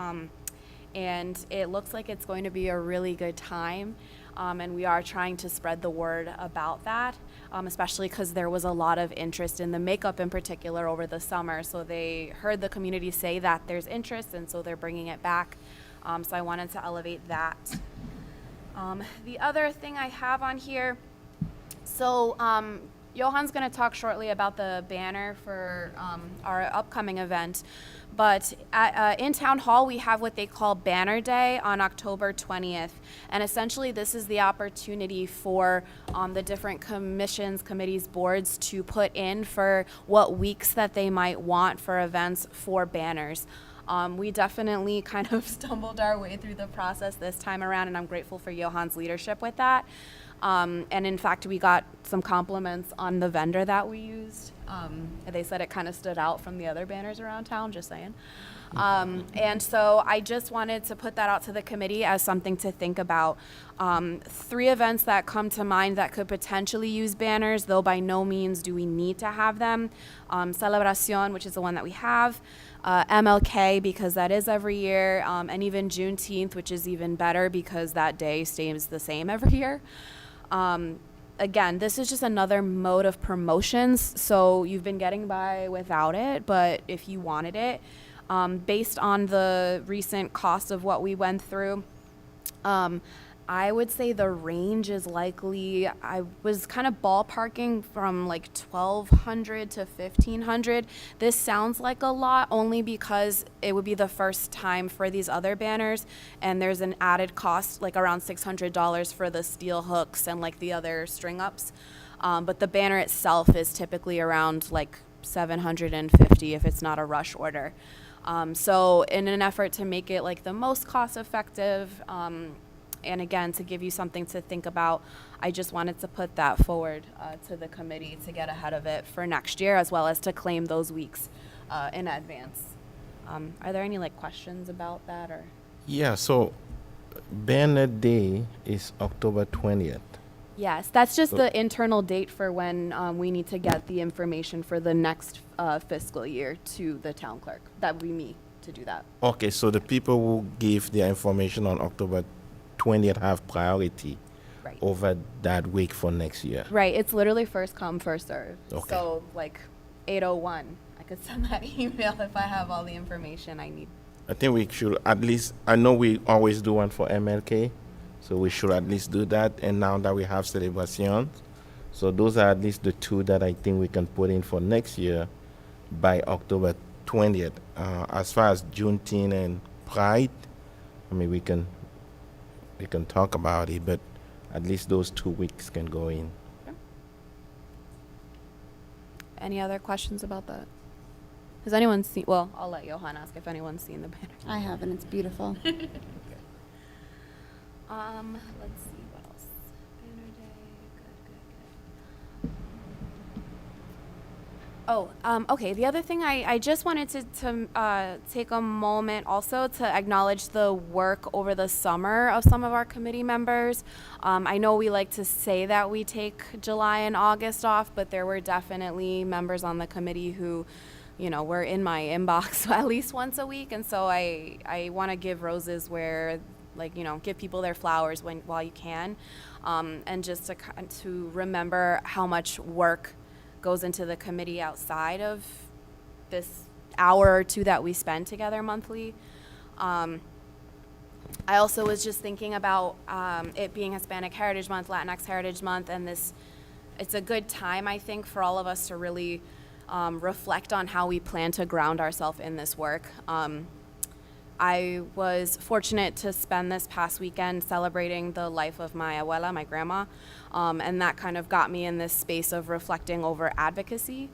And it looks like it's going to be a really good time. And we are trying to spread the word about that, especially because there was a lot of interest in the makeup in particular over the summer. So they heard the community say that there's interest, and so they're bringing it back. So I wanted to elevate that. The other thing I have on here, so Johan's going to talk shortly about the banner for our upcoming event. But in Town Hall, we have what they call Banner Day on October 20th. And essentially, this is the opportunity for the different commissions, committees, boards to put in for what weeks that they might want for events for banners. We definitely kind of stumbled our way through the process this time around, and I'm grateful for Johan's leadership with that. And in fact, we got some compliments on the vendor that we used. They said it kind of stood out from the other banners around town, just saying. And so I just wanted to put that out to the committee as something to think about. 3 events that come to mind that could potentially use banners, though by no means do we need to have them. Celebración, which is the one that we have. MLK, because that is every year. And even Juneteenth, which is even better because that day stays the same every year. Again, this is just another mode of promotions, so you've been getting by without it, but if you wanted it, Based on the recent cost of what we went through, I would say the range is likely, I was kind of ballparking from like 1,200 to 1,500. This sounds like a lot only because it would be the first time for these other banners, and there's an added cost like around $600 for the steel hooks and like the other string ups. But the banner itself is typically around like 750 if it's not a rush order. So in an effort to make it like the most cost effective, and again, to give you something to think about, I just wanted to put that forward to the committee to get ahead of it for next year, as well as to claim those weeks in advance. Are there any like questions about that or? Yeah, so banner day is October 20th. Yes, that's just the internal date for when we need to get the information for the next fiscal year to the town clerk. That would be me to do that. Okay, so the people who give their information on October 20th have priority Right. over that week for next year. Right, it's literally first come, first serve. Okay. So like 8:01, I could send that email if I have all the information I need. I think we should at least, I know we always do one for MLK, so we should at least do that. And now that we have Celebration, so those are at least the two that I think we can put in for next year by October 20th. As far as Juneteenth and Pride, I mean, we can talk about it, but at least those 2 weeks can go in. Any other questions about that? Has anyone seen, well, I'll let Johan ask if anyone's seen the banner. I haven't, it's beautiful. Let's see, what else? Banner Day, good. Oh, okay, the other thing I just wanted to take a moment also to acknowledge the work over the summer of some of our committee members. I know we like to say that we take July and August off, but there were definitely members on the committee who, you know, were in my inbox at least once a week, and so I want to give roses where, like, you know, give people their flowers while you can, and just to remember how much work goes into the committee outside of this hour or two that we spend together monthly. I also was just thinking about it being Hispanic Heritage Month, Latinx Heritage Month, and it's a good time, I think, for all of us to really reflect on how we plan to ground ourselves in this work. I was fortunate to spend this past weekend celebrating the life of my abuela, my grandma, and that kind of got me in this space of reflecting over advocacy.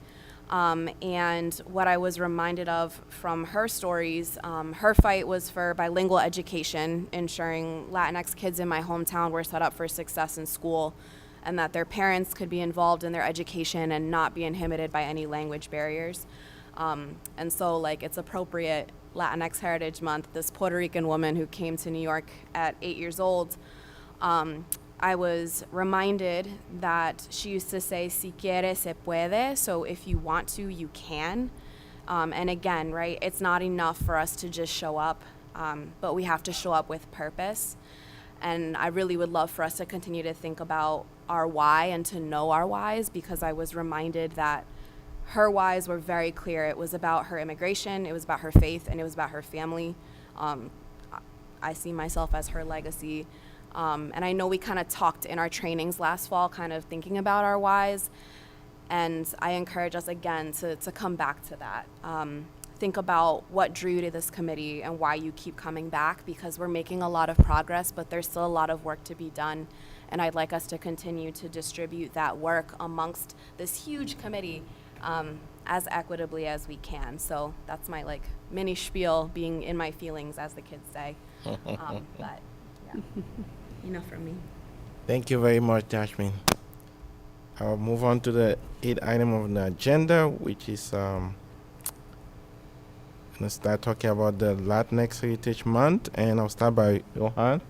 And what I was reminded of from her stories, her fight was for bilingual education, ensuring Latinx kids in my hometown were set up for success in school, and that their parents could be involved in their education and not be inhibited by any language barriers. And so, like, it's appropriate, Latinx Heritage Month, this Puerto Rican woman who came to New York at 8 years old, I was reminded that she used to say, si quiere, se puede, so if you want to, you can. And again, right, it's not enough for us to just show up, but we have to show up with purpose. And I really would love for us to continue to think about our why and to know our whys, because I was reminded that her whys were very clear. It was about her immigration, it was about her faith, and it was about her family. I see myself as her legacy. And I know we kind of talked in our trainings last fall, kind of thinking about our whys. And I encourage us again to come back to that. Think about what drew you to this committee and why you keep coming back, because we're making a lot of progress, but there's still a lot of work to be done. And I'd like us to continue to distribute that work amongst this huge committee as equitably as we can. So that's my like mini spiel, being in my feelings, as the kids say. But yeah, enough from me. Thank you very much, Jasmine. I'll move on to the 8th item of the agenda, which is going to start talking about the Latinx Heritage Month, and I'll start by Johan.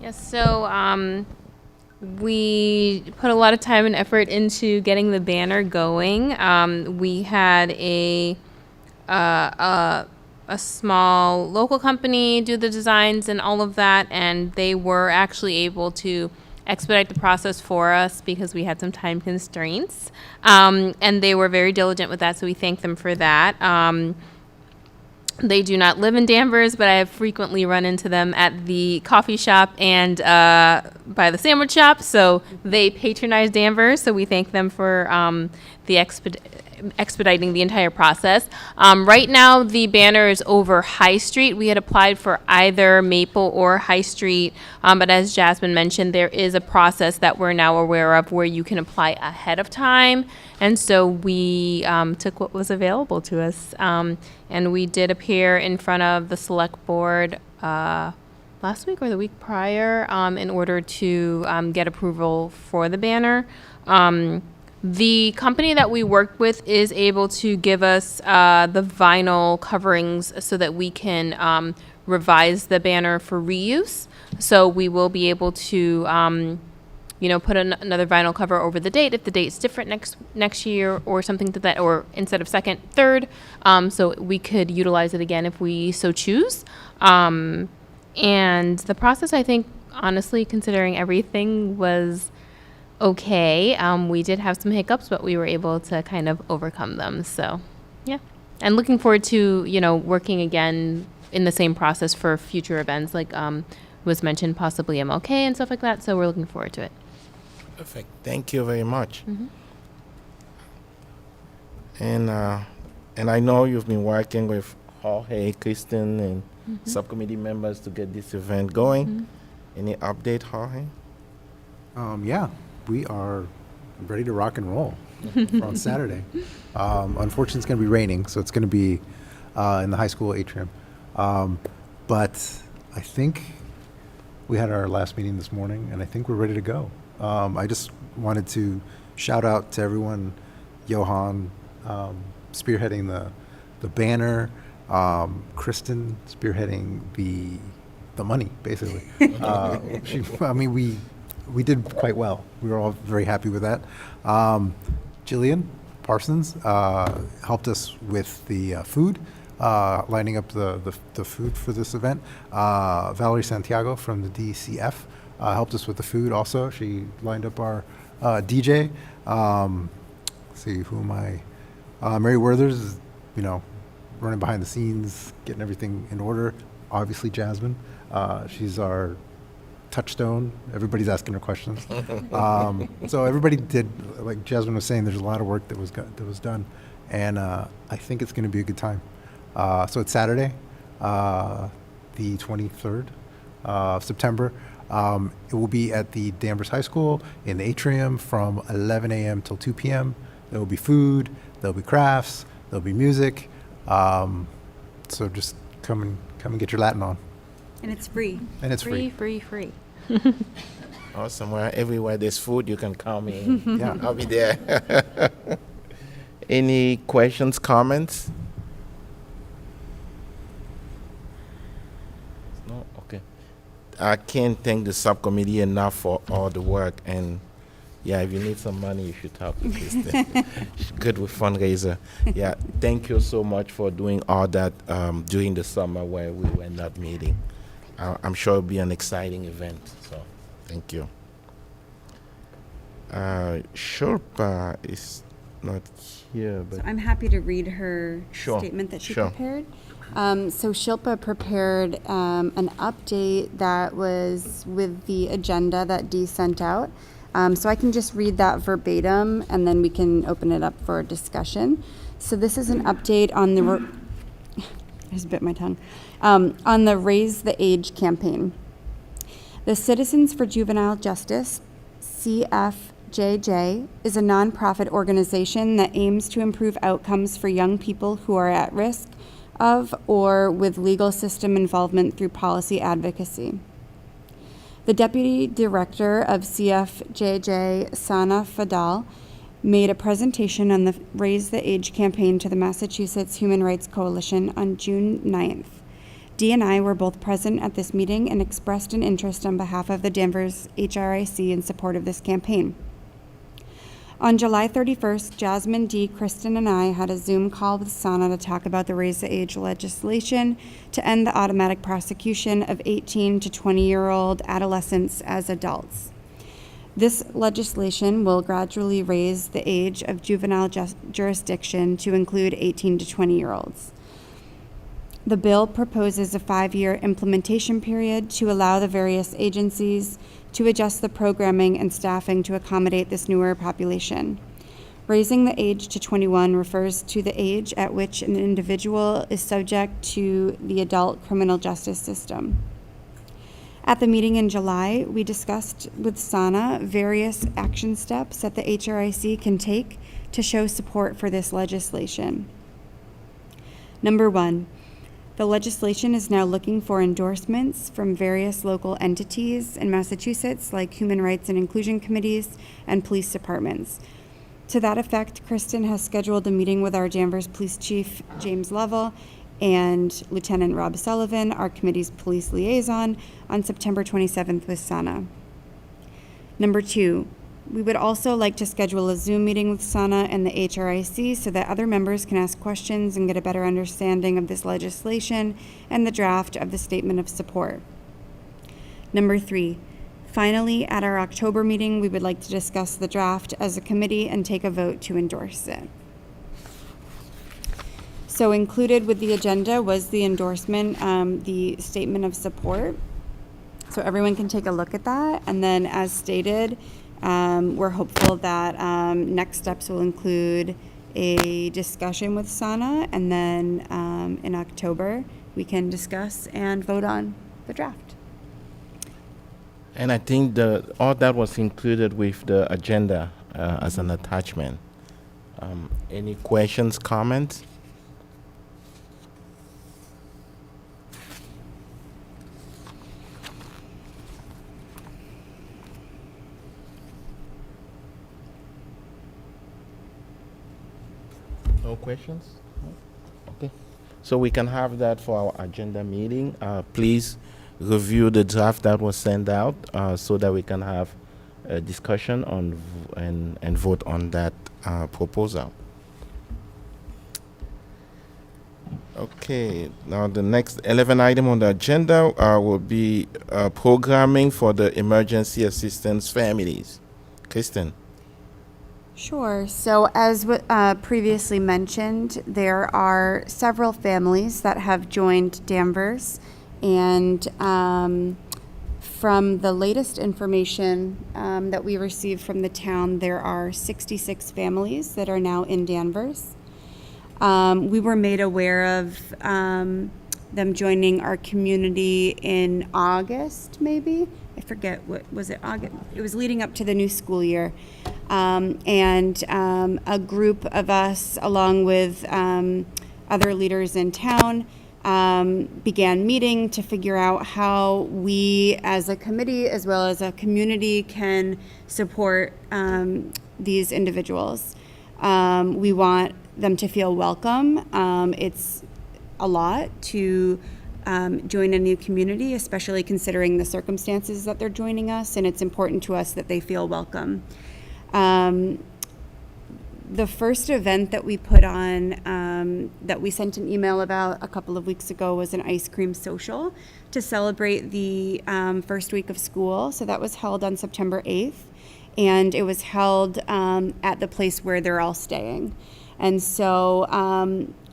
Yes, so we put a lot of time and effort into getting the banner going. We had a small local company do the designs and all of that, and they were actually able to expedite the process for us because we had some time constraints. And they were very diligent with that, so we thank them for that. They do not live in Danvers, but I have frequently run into them at the coffee shop and by the sandwich shop. So they patronize Danvers. So we thank them for the expediting the entire process. Right now, the banner is over High Street. We had applied for either Maple or High Street, but as Jasmine mentioned, there is a process that we're now aware of where you can apply ahead of time. And so we took what was available to us. And we did appear in front of the select board last week or the week prior in order to get approval for the banner. The company that we worked with is able to give us the vinyl coverings so that we can revise the banner for reuse. So we will be able to put another vinyl cover over the date if the date's different next year or something to that, or instead of second, third. So we could utilize it again if we so choose. And the process, I think, honestly, considering everything, was okay. We did have some hiccups, but we were able to kind of overcome them. So, yeah. And looking forward to, working again in the same process for future events, like was mentioned, possibly MLK and stuff like that. So we're looking forward to it. Perfect. Thank you very much. Mm-hmm. And I know you've been working with Jorge, Kristen, and subcommittee members to get this event going. Any update, Jorge? Yeah, we are ready to rock and roll on Saturday. Unfortunately, it's going to be raining, so it's going to be in the high school atrium. But I think we had our last meeting this morning, and I think we're ready to go. I just wanted to shout out to everyone, Johan spearheading the banner, Kristen spearheading the money, basically. We did quite well. We were all very happy with that. Jillian Parsons helped us with the food, lining up the food for this event. Valerie Santiago from the DCF helped us with the food also. She lined up our DJ. Let's see, who am I? Mary Werthers is, running behind the scenes, getting everything in order. Obviously, Jasmine. She's our touchstone. Everybody's asking her questions. So everybody did, like Jasmine was saying, there's a lot of work that was done. And I think it's going to be a good time. So it's Saturday, the 23rd of September. It will be at the Danvers High School in the atrium from 11 a.m. till 2 p.m. There will be food, there'll be crafts, there'll be music. So just come and get your Latin on. And it's free. And it's free. Free. Awesome. Well, everywhere there's food, you can come in. Yeah. I'll be there. Any questions, comments? No? Okay. I can't thank the subcommittee enough for all the work. And yeah, if you need some money, you should talk to Kristen. She's good with fundraiser. Yeah, thank you so much for doing all that during the summer where we were not meeting. I'm sure it'll be an exciting event. So, thank you. Shilpa is not here, but So I'm happy to read her Sure, statement that she sure. prepared. So Shilpa prepared an update that was with the agenda that Dee sent out. So I can just read that verbatim, and then we can open it up for discussion. So this is an update on the, I just bit my tongue, on the Raise the Age campaign. The Citizens for Juvenile Justice, CFJJ, is a nonprofit organization that aims to improve outcomes for young people who are at risk of or with legal system involvement through policy advocacy. The Deputy Director of CFJJ, Sana Fadal, made a presentation on the Raise the Age campaign to the Massachusetts Human Rights Coalition on June 9th. Dee and I were both present at this meeting and expressed an interest on behalf of the Danvers HRIC in support of this campaign. On July 31st, Jasmine, Dee, Kristen, and I had a Zoom call with Sana to talk about the Raise the Age legislation to end the automatic prosecution of 18 to 20-year-old adolescents as adults. This legislation will gradually raise the age of juvenile jurisdiction to include 18 to 20-year-olds. The bill proposes a 5-year implementation period to allow the various agencies to adjust the programming and staffing to accommodate this newer population. Raising the age to 21 refers to the age at which an individual is subject to the adult criminal justice system. At the meeting in July, we discussed with SANA various action steps that the HRIC can take to show support for this legislation. Number 1, the legislation is now looking for endorsements from various local entities in Massachusetts, like human rights and inclusion committees and police departments. To that effect, Kristen has scheduled a meeting with our Danvers Police Chief, James Lovell, and Lieutenant Rob Sullivan, our committee's police liaison, on September 27th with SANA. Number 2, we would also like to schedule a Zoom meeting with SANA and the HRIC so that other members can ask questions and get a better understanding of this legislation and the draft of the statement of support. Number 3, finally, at our October meeting, we would like to discuss the draft as a committee and take a vote to endorse it. So included with the agenda was the endorsement, the statement of support. So everyone can take a look at that. And then as stated, we're hopeful that next steps will include a discussion with SANA, and then in October we can discuss and vote on the draft. And I think all that was included with the agenda as an attachment. Any questions, comments? No questions? Okay. So we can have that for our agenda meeting. Please review the draft that was sent out so that we can have a discussion on and vote on that proposal. Okay, now the next 11 item on the agenda will be programming for the emergency assistance families. Kristen. Sure. So as previously mentioned, there are several families that have joined Danvers, and from the latest information that we received from the town, there are 66 families that are now in Danvers. We were made aware of them joining our community in August, maybe. I forget, what was it, August? It was leading up to the new school year. And a group of us, along with other leaders in town, began meeting to figure out how we as a committee as well as a community can support these individuals. We want them to feel welcome. It's a lot to join a new community, especially considering the circumstances that they're joining us, and it's important to us that they feel welcome. The first event that we put on, that we sent an email about a couple of weeks ago, was an ice cream social to celebrate the first week of school. So that was held on September 8th, and it was held at the place where they're all staying. And so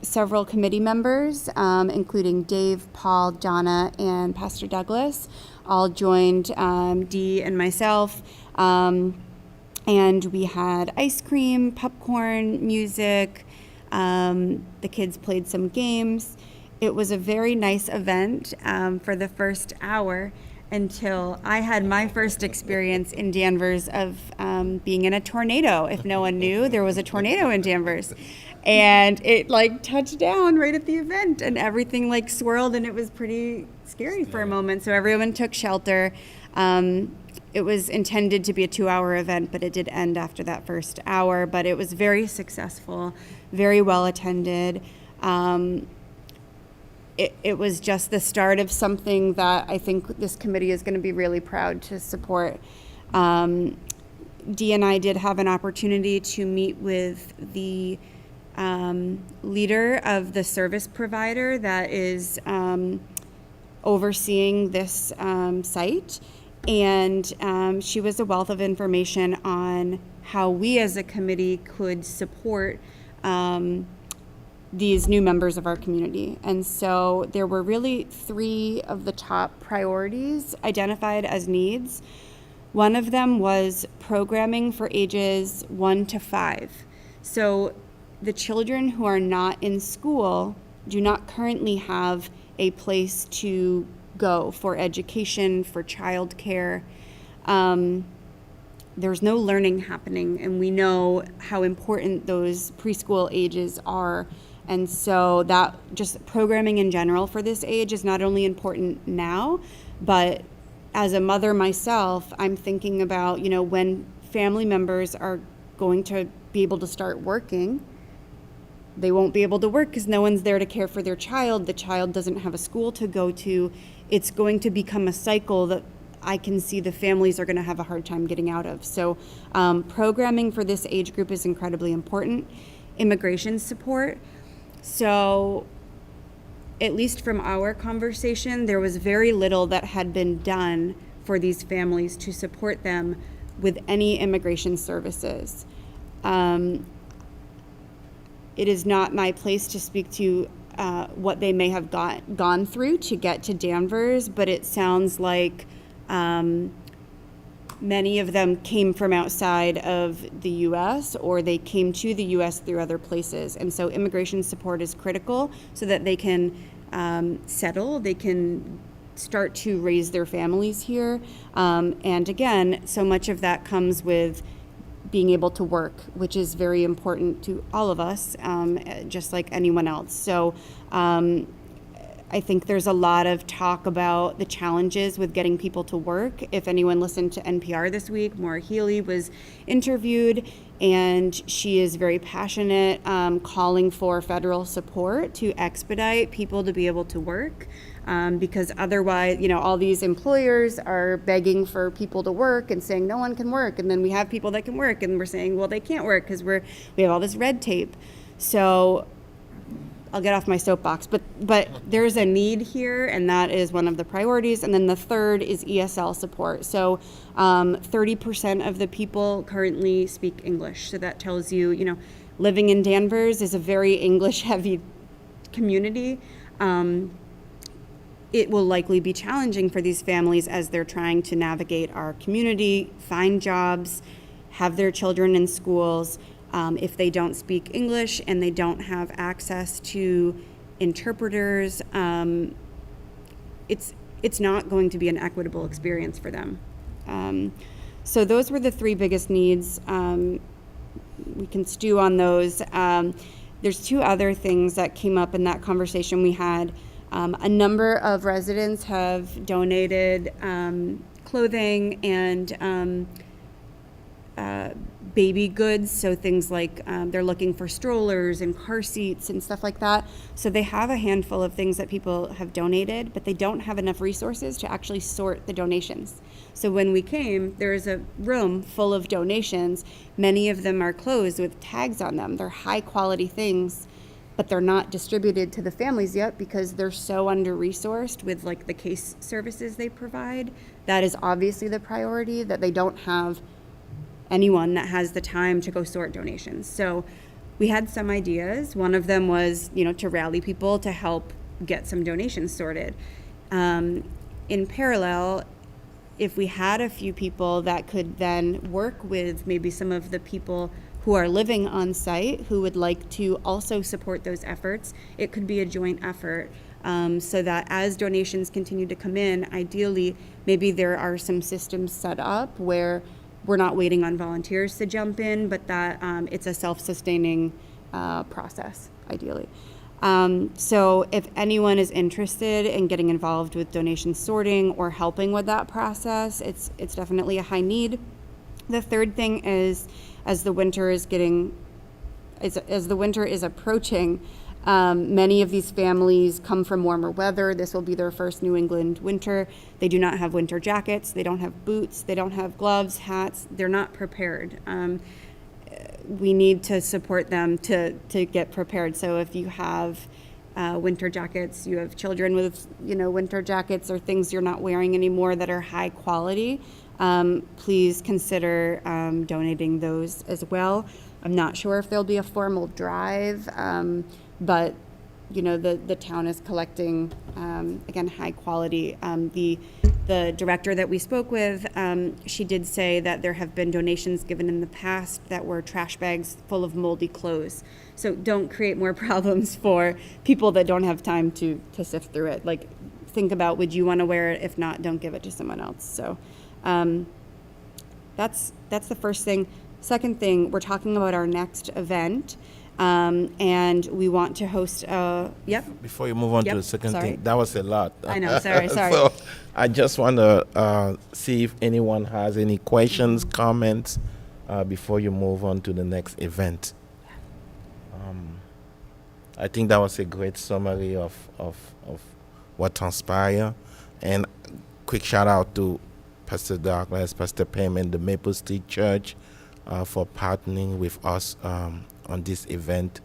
several committee members, including Dave, Paul, Donna, and Pastor Douglas, all joined Dee and myself. And we had ice cream, popcorn, music. The kids played some games. It was a very nice event for the first hour, until I had my first experience in Danvers of being in a tornado. If no one knew, there was a tornado in Danvers. And it touched down right at the event, and everything swirled, and it was pretty scary for a moment. So everyone took shelter. It was intended to be a 2-hour event, but it did end after that first hour. But it was very successful, very well attended. It was just the start of something that I think this committee is going to be really proud to support. Dee and I did have an opportunity to meet with the leader of the service provider that is overseeing this site. And she was a wealth of information on how we as a committee could support these new members of our community. And so there were really 3 of the top priorities identified as needs. One of them was programming for ages 1 to 5. So the children who are not in school do not currently have a place to go for education, for childcare. There's no learning happening, and we know how important those preschool ages are. And so that just programming in general for this age is not only important now, but as a mother myself, I'm thinking about, when family members are going to be able to start working, they won't be able to work because no one's there to care for their child. The child doesn't have a school to go to. It's going to become a cycle that I can see the families are going to have a hard time getting out of. So programming for this age group is incredibly important. Immigration support. So at least from our conversation, there was very little that had been done for these families to support them with any immigration services. It is not my place to speak to what they may have gone through to get to Danvers, but it sounds like many of them came from outside of the U.S. or they came to the U.S. through other places. And so immigration support is critical so that they can settle, they can start to raise their families here. And again, so much of that comes with being able to work, which is very important to all of us, just like anyone else. So I think there's a lot of talk about the challenges with getting people to work. If anyone listened to NPR this week, Maura Healey was interviewed, and she is very passionate, calling for federal support to expedite people to be able to work. Because otherwise, all these employers are begging for people to work and saying no one can work. And then we have people that can work and we're saying, well, they can't work because we have all this red tape. So I'll get off my soapbox, but there's a need here, and that is one of the priorities. And then the third is ESL support. So 30% of the people currently speak English. So that tells you, living in Danvers is a very English-heavy community. It will likely be challenging for these families as they're trying to navigate our community, find jobs, have their children in schools. If they don't speak English and they don't have access to interpreters, it's not going to be an equitable experience for them. So those were the 3 biggest needs. We can stew on those. There's 2 other things that came up in that conversation we had. A number of residents have donated clothing and baby goods, so things like they're looking for strollers and car seats and stuff like that. So they have a handful of things that people have donated, but they don't have enough resources to actually sort the donations. So when we came, there's a room full of donations. Many of them are closed with tags on them. They're high quality things, but they're not distributed to the families yet because they're so under-resourced with the case services they provide. That is obviously the priority, that they don't have anyone that has the time to go sort donations. So we had some ideas. One of them was, to rally people to help get some donations sorted. In parallel, if we had a few people that could then work with maybe some of the people who are living on site who would like to also support those efforts, it could be a joint effort. So that as donations continue to come in, ideally, maybe there are some systems set up where we're not waiting on volunteers to jump in, but that it's a self-sustaining process, ideally. So if anyone is interested in getting involved with donation sorting or helping with that process, it's definitely a high need. The third thing is, as the winter is approaching, many of these families come from warmer weather. This will be their first New England winter. They do not have winter jackets. They don't have boots. They don't have gloves, hats. They're not prepared. We need to support them to get prepared. So if you have winter jackets, you have children with winter jackets or things you're not wearing anymore that are high quality, please consider donating those as well. I'm not sure if there'll be a formal drive, but you know, the town is collecting, again, high quality. The director that we spoke with, she did say that there have been donations given in the past that were trash bags full of moldy clothes. So don't create more problems for people that don't have time to sift through it. Like, think about, would you want to wear it? If not, don't give it to someone else. So that's the first thing. Second thing, we're talking about our next event. And we want to host yep. Before you move on Yep, to the second sorry. thing, that was a lot. I know, sorry. So I just want to see if anyone has any questions, comments, before you move on to the next event. I think that was a great summary of what transpired. And quick shout out to Pastor Douglas, Pastor Pam, and the Maple Street Church for partnering with us on this event.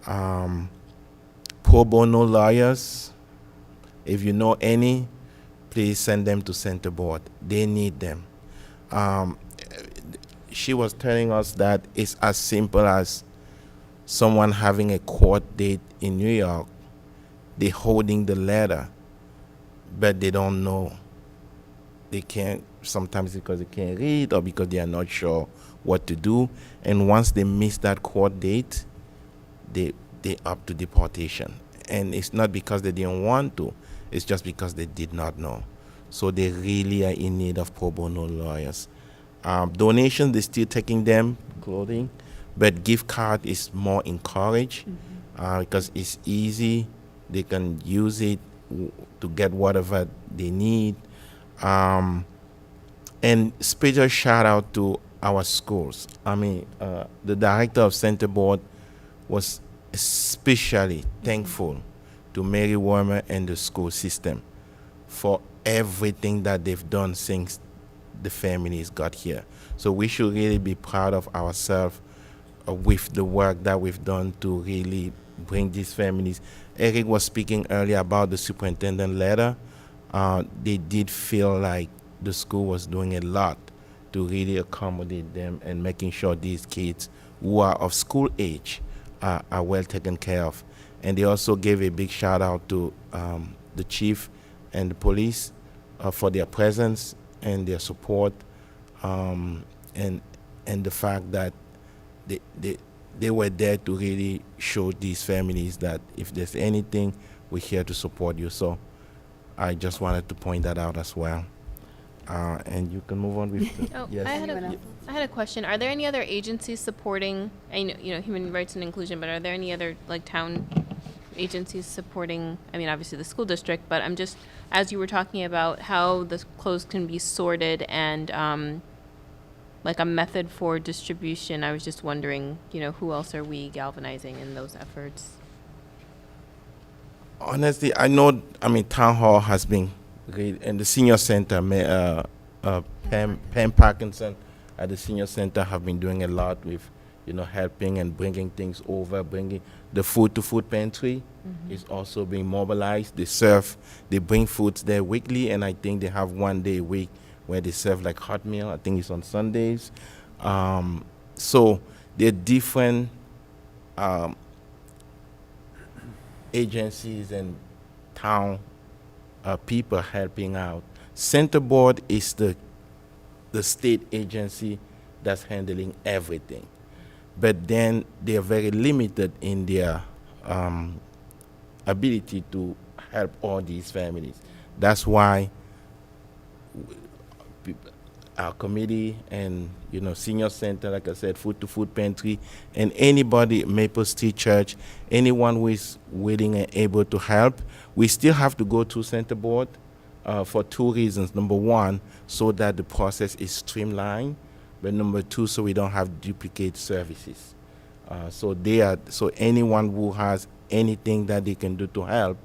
Pro bono lawyers, if you know any, please send them to Center Board. They need them. She was telling us that it's as simple as someone having a court date in New York, they're holding the letter, but they don't know. They can't, sometimes because they can't read or because they are not sure what to do. And once they miss that court date, they up to deportation. And it's not because they didn't want to, it's just because they did not know. So they really are in need of pro bono lawyers. Donations, they're still taking them, clothing, but gift card is more encouraged because it's easy. They can use it to get whatever they need. And special shout out to our schools. I mean, the director of Center Board was especially thankful to Mary Wormer and the school system for everything that they've done since the families got here. So we should really be proud of ourselves with the work that we've done to really bring these families. Eric was speaking earlier about the superintendent letter. They did feel like the school was doing a lot to really accommodate them and making sure these kids who are of school age are well taken care of. And they also gave a big shout out to the chief and the police for their presence and their support, and the fact that they were there to really show these families that if there's anything, we're here to support you. So I just wanted to point that out as well. And you can move on with the, yes. I had a question. Are there any other agencies supporting, I know, human rights and inclusion, but are there any other like town agencies supporting, I mean, obviously the school district, but I'm just, as you were talking about how the clothes can be sorted and like a method for distribution, I was just wondering, who else are we galvanizing in those efforts? Honestly, Town Hall has been great, and the senior center, Pam Parkinson at the senior center have been doing a lot with, helping and bringing things over, bringing the food to food pantry is also being mobilized. They bring foods there weekly, and I think they have one day a week where they serve like hot meal. I think it's on Sundays. So there are different agencies and town people helping out. Center Board is the state agency that's handling everything. But then they are very limited in their ability to help all these families. That's why our committee and senior center, like I said, food to food pantry, and anybody, Maple Street Church, anyone who is willing and able to help, we still have to go to Center Board for two reasons. Number one, so that the process is streamlined, but number two, so we don't have duplicate services. So anyone who has anything that they can do to help,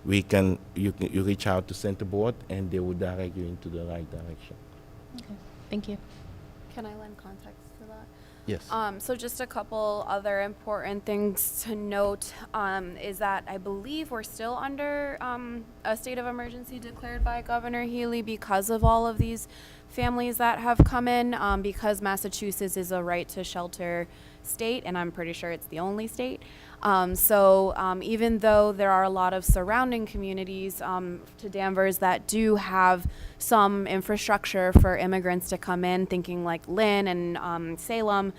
you reach out to Center Board and they will direct you into the right direction. Okay, thank you. Can I lend context to that? Yes. So just a couple other important things to note is that I believe we're still under a state of emergency declared by Governor Healy because of all of these families that have come in because Massachusetts is a right to shelter state, and I'm pretty sure it's the only state. Even though there are a lot of surrounding communities to Danvers that do have some infrastructure for immigrants to come in, thinking like Lynn and Salem,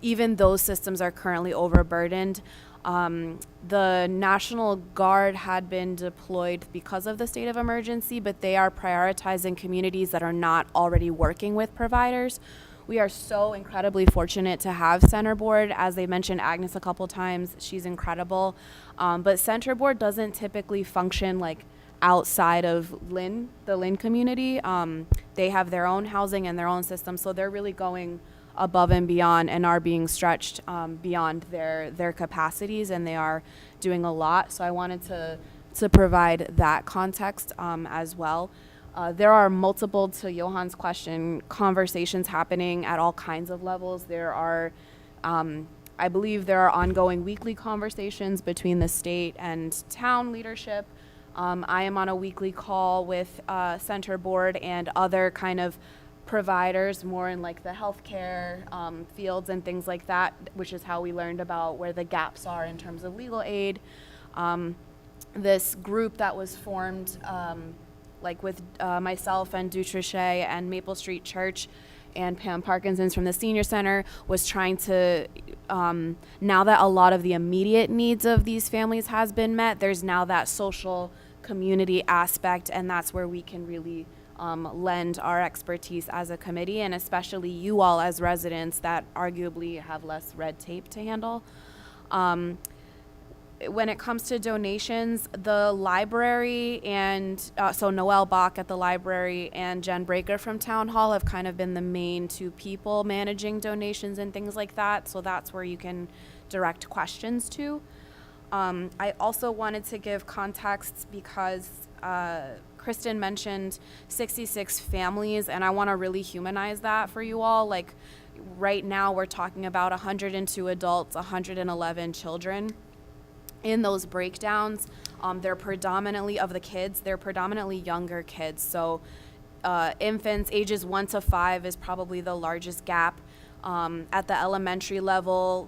even those systems are currently overburdened. The National Guard had been deployed because of the state of emergency, but they are prioritizing communities that are not already working with providers. We are so incredibly fortunate to have Center Board. As they mentioned Agnes a couple times, she's incredible. But Center Board doesn't typically function like outside of the Lynn community. They have their own housing and their own system, so they're really going above and beyond and are being stretched beyond their capacities, and they are doing a lot. So I wanted to provide that context as well. There are multiple, to Johan's question, conversations happening at all kinds of levels. There are, I believe there are ongoing weekly conversations between the state and town leadership. I am on a weekly call with Center Board and other kind of providers more in like the healthcare fields and things like that, which is how we learned about where the gaps are in terms of legal aid. This group that was formed like with myself and Dutrichet and Maple Street Church and Pam Parkinson's from the Senior Center was trying to, now that a lot of the immediate needs of these families has been met, there's now that social community aspect, and that's where we can really lend our expertise as a committee, and especially you all as residents that arguably have less red tape to handle. When it comes to donations, the library and so Noelle Bach at the library and Jen Breaker from Town Hall have kind of been the main two people managing donations and things like that. So that's where you can direct questions to. I also wanted to give context because Kristen mentioned 66 families, and I want to really humanize that for you all. Like right now we're talking about 102 adults, 111 children. In those breakdowns, they're predominantly of the kids, they're predominantly younger kids. So infants ages 1 to 5 is probably the largest gap. At the elementary level,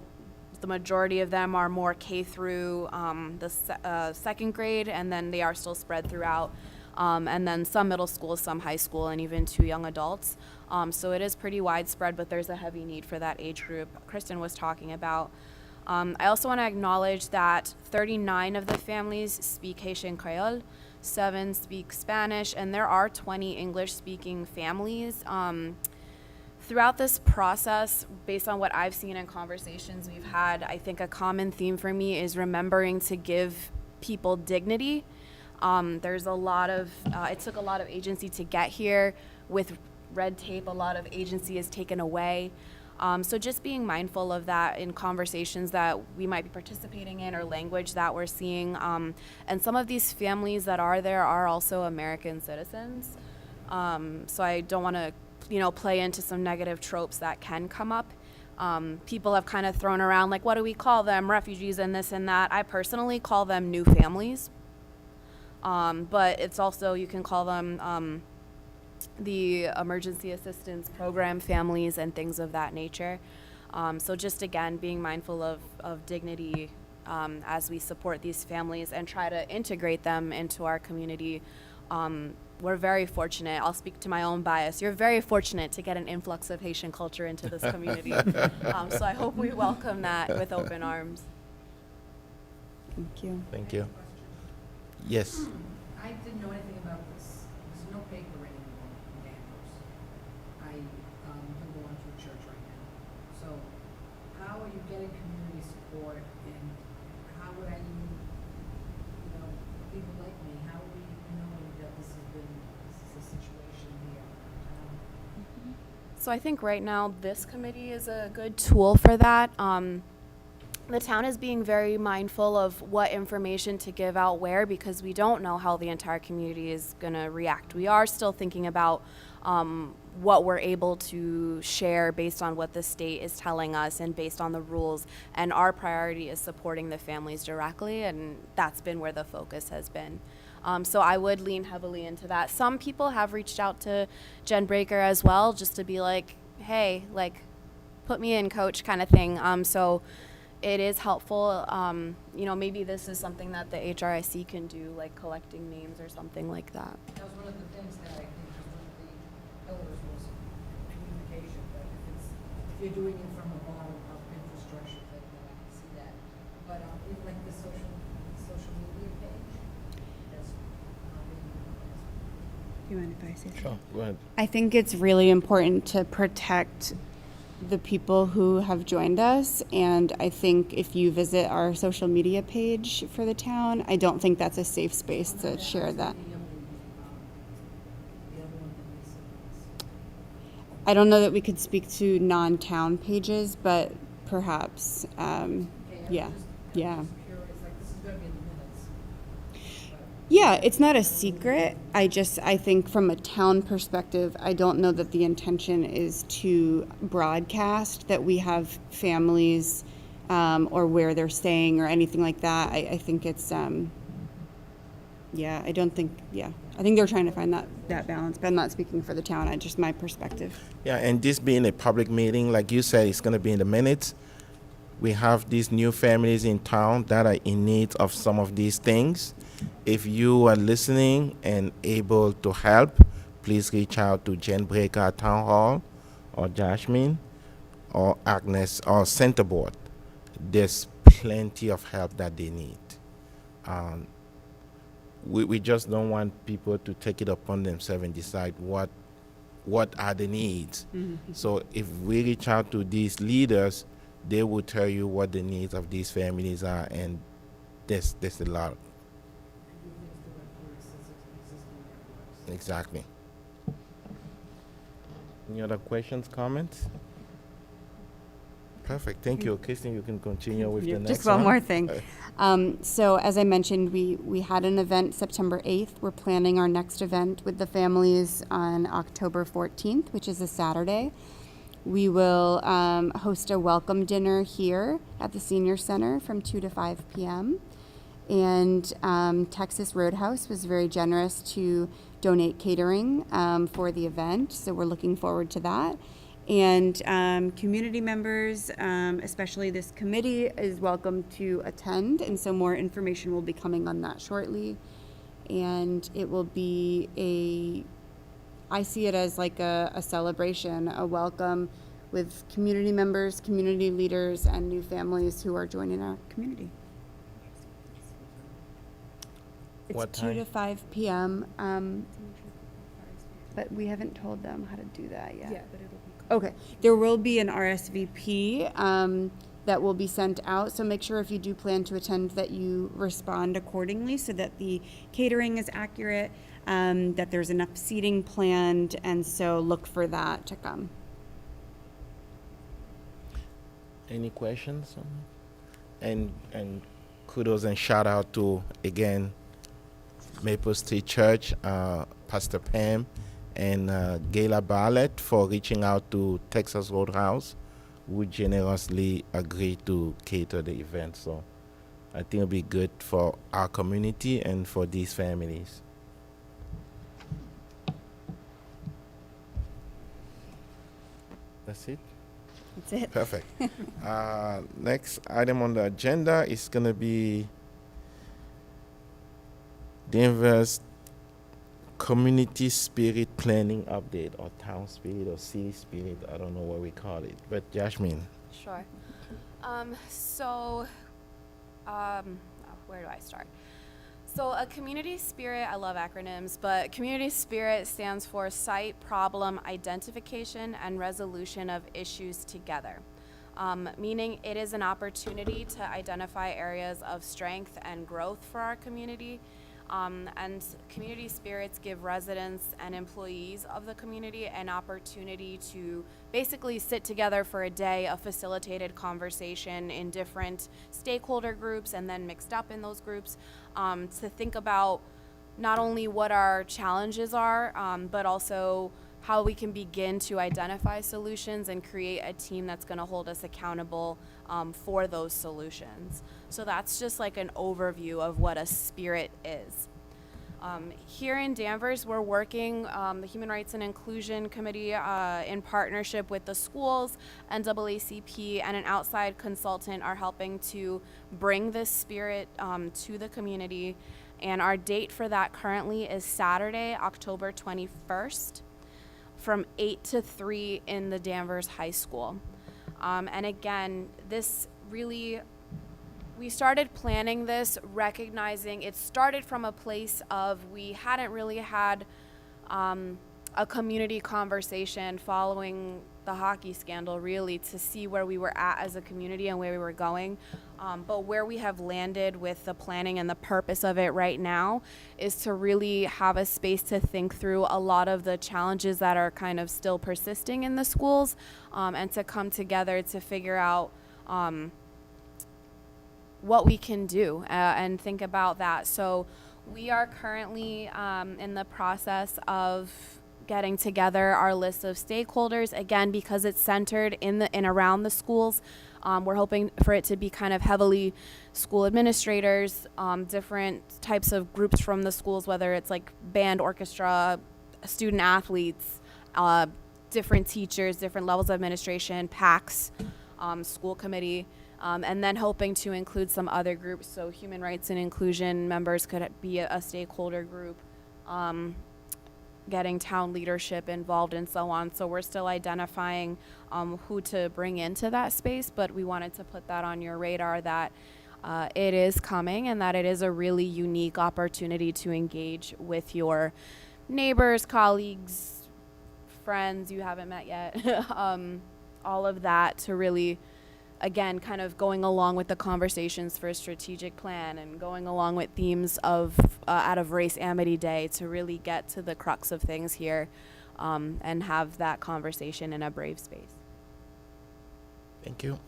the majority of them are more K through the second grade, and then they are still spread throughout. And then some middle school, some high school, and even 2 young adults. So it is pretty widespread, but there's a heavy need for that age group Kristen was talking about. I also want to acknowledge that 39 of the families speak Haitian Creole, 7 speak Spanish, and there are 20 English-speaking families. Throughout this process, based on what I've seen in conversations we've had, I think a common theme for me is remembering to give people dignity. There's a lot of, it took a lot of agency to get here. With red tape, a lot of agency is taken away. So just being mindful of that in conversations that we might be participating in or language that we're seeing. And some of these families that are there are also American citizens. So I don't want to, play into some negative tropes that can come up. People have kind of thrown around like, what do we call them? Refugees and this and that. I personally call them new families. But it's also, you can call them the emergency assistance program families and things of that nature. So just again, being mindful of dignity as we support these families and try to integrate them into our community. We're very fortunate. I'll speak to my own bias. You're very fortunate to get an influx of Haitian culture into this community. So I hope we welcome that with open arms. Thank you. Thank you. Yes. I didn't know anything about this. There's no paper anymore in Danvers. I am going to a church right now. So how are you getting community support, and how would I need, people like me, how are we knowing that this is the situation here? So I think right now this committee is a good tool for that. The town is being very mindful of what information to give out where, because we don't know how the entire community is going to react. We are still thinking about what we're able to share based on what the state is telling us and based on the rules. And our priority is supporting the families directly, and that's been where the focus has been. So I would lean heavily into that. Some people have reached out to Jen Breaker as well, just to be like, hey, like, put me in, coach, kind of thing. So it is helpful. You know, maybe this is something that the HRIC can do, like collecting names or something like that. That was one of the things that I think was one of the pillars was communication, but if you're doing it from a bottom-up infrastructure thing, then I can see that. But even like the social media page, that's Do you mind if I say something? Sure, go ahead. I think it's really important to protect the people who have joined us, and I think if you visit our social media page for the town, I don't think that's a safe space to share that. I don't know that we could speak to non-town pages, but perhaps, yeah. Yeah, it's not a secret. I think from a town perspective, I don't know that the intention is to broadcast that we have families or where they're staying or anything like that. I think it's, I think they're trying to find that balance, but I'm not speaking for the town. I just my perspective. Yeah, and this being a public meeting, like you said, it's going to be in the minutes. We have these new families in town that are in need of some of these things. If you are listening and able to help, please reach out to Jen Breaker at Town Hall or Jasmine or Agnes or Center Board. There's plenty of help that they need. We just don't want people to take it upon themselves and decide what are the needs. Mm-hmm. So if we reach out to these leaders, they will tell you what the needs of these families are, and there's a lot. Exactly. Any other questions, comments? Perfect. Thank you. Kirsten, you can continue with the next Just one one. more thing. So as I mentioned, we had an event September 8th. We're planning our next event with the families on October 14th, which is a Saturday. We will host a welcome dinner here at the Senior Center from 2 to 5 p.m. And Texas Roadhouse was very generous to donate catering for the event, so we're looking forward to that. And community members, especially this committee, is welcome to attend, and so more information will be coming on that shortly. And it will be I see it as like a celebration, a welcome with community members, community leaders, and new families who are joining our community. It's What 2 to time? 5 p.m. But we haven't told them how to do that yet. Yeah, but it'll be. Okay, there will be an RSVP that will be sent out, so make sure if you do plan to attend that you respond accordingly so that the catering is accurate, that there's enough seating planned, and so look for that to come. Any questions? And kudos and shout out to, again, Maple Street Church, Pastor Pam, and Gayla Barlett for reaching out to Texas Roadhouse, who generously agreed to cater the event. So I think it'll be good for our community and for these families. That's it? That's it. Perfect. Next item on the agenda is going to be Danvers Community Spirit Planning Update, or Town Spirit, or City Spirit. I don't know what we call it. But Jasmine. Sure. Where do I start? So a community spirit, I love acronyms, but community spirit stands for Site Problem Identification and Resolution of Issues Together, meaning it is an opportunity to identify areas of strength and growth for our community. And community spirits give residents and employees of the community an opportunity to basically sit together for a day of facilitated conversation in different stakeholder groups and then mixed up in those groups to think about not only what our challenges are, but also how we can begin to identify solutions and create a team that's going to hold us accountable for those solutions. So that's just like an overview of what a spirit is. Here in Danvers, we're working, the Human Rights and Inclusion Committee, in partnership with the schools, NAACP, and an outside consultant are helping to bring this spirit to the community. And our date for that currently is Saturday, October 21st, from 8 to 3 in the Danvers High School. And again, this really, we started planning this recognizing it started from a place of we hadn't really had a community conversation following the hockey scandal, really, to see where we were at as a community and where we were going. But where we have landed with the planning and the purpose of it right now is to really have a space to think through a lot of the challenges that are kind of still persisting in the schools, and to come together to figure out what we can do and think about that. So we are currently in the process of getting together our list of stakeholders, again, because it's centered in and around the schools. We're hoping for it to be kind of heavily school administrators, different types of groups from the schools, whether it's like band, orchestra, student athletes, different teachers, different levels of administration, PACs, school committee, and then hoping to include some other groups. So human rights and inclusion members could be a stakeholder group, getting town leadership involved and so on. So we're still identifying who to bring into that space, but we wanted to put that on your radar that it is coming and that it is a really unique opportunity to engage with your neighbors, colleagues, friends you haven't met yet, all of that to really, again, kind of going along with the conversations for a strategic plan and going along with themes of out of Race Amity Day to really get to the crux of things here, and have that conversation in a brave space. Thank you.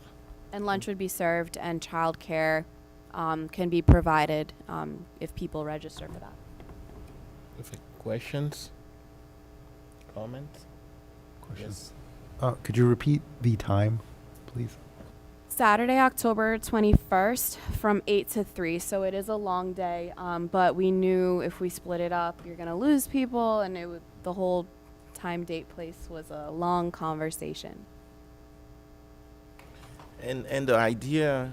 And lunch would be served and childcare can be provided if people register for that. Perfect. Questions? Comments? Yes. Could you repeat the time, please? Saturday, October 21st from 8 to 3, so it is a long day, but we knew if we split it up, you're going to lose people, and the whole time, date, place was a long conversation. And the idea,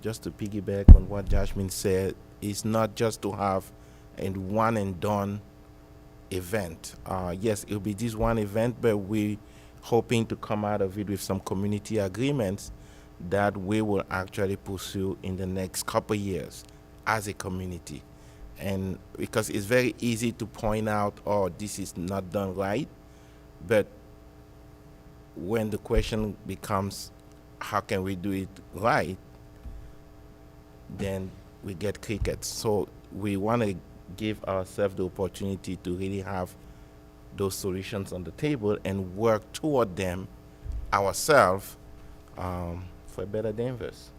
just to piggyback on what Jasmine said, is not just to have a one and done event. Yes, it'll be this one event, but we're hoping to come out of it with some community agreements that we will actually pursue in the next couple of years as a community. And because it's very easy to point out, oh, this is not done right, but when the question becomes, how can we do it right, then we get crickets. So we want to give ourselves the opportunity to really have those solutions on the table and work toward them ourselves, for a better Danvers.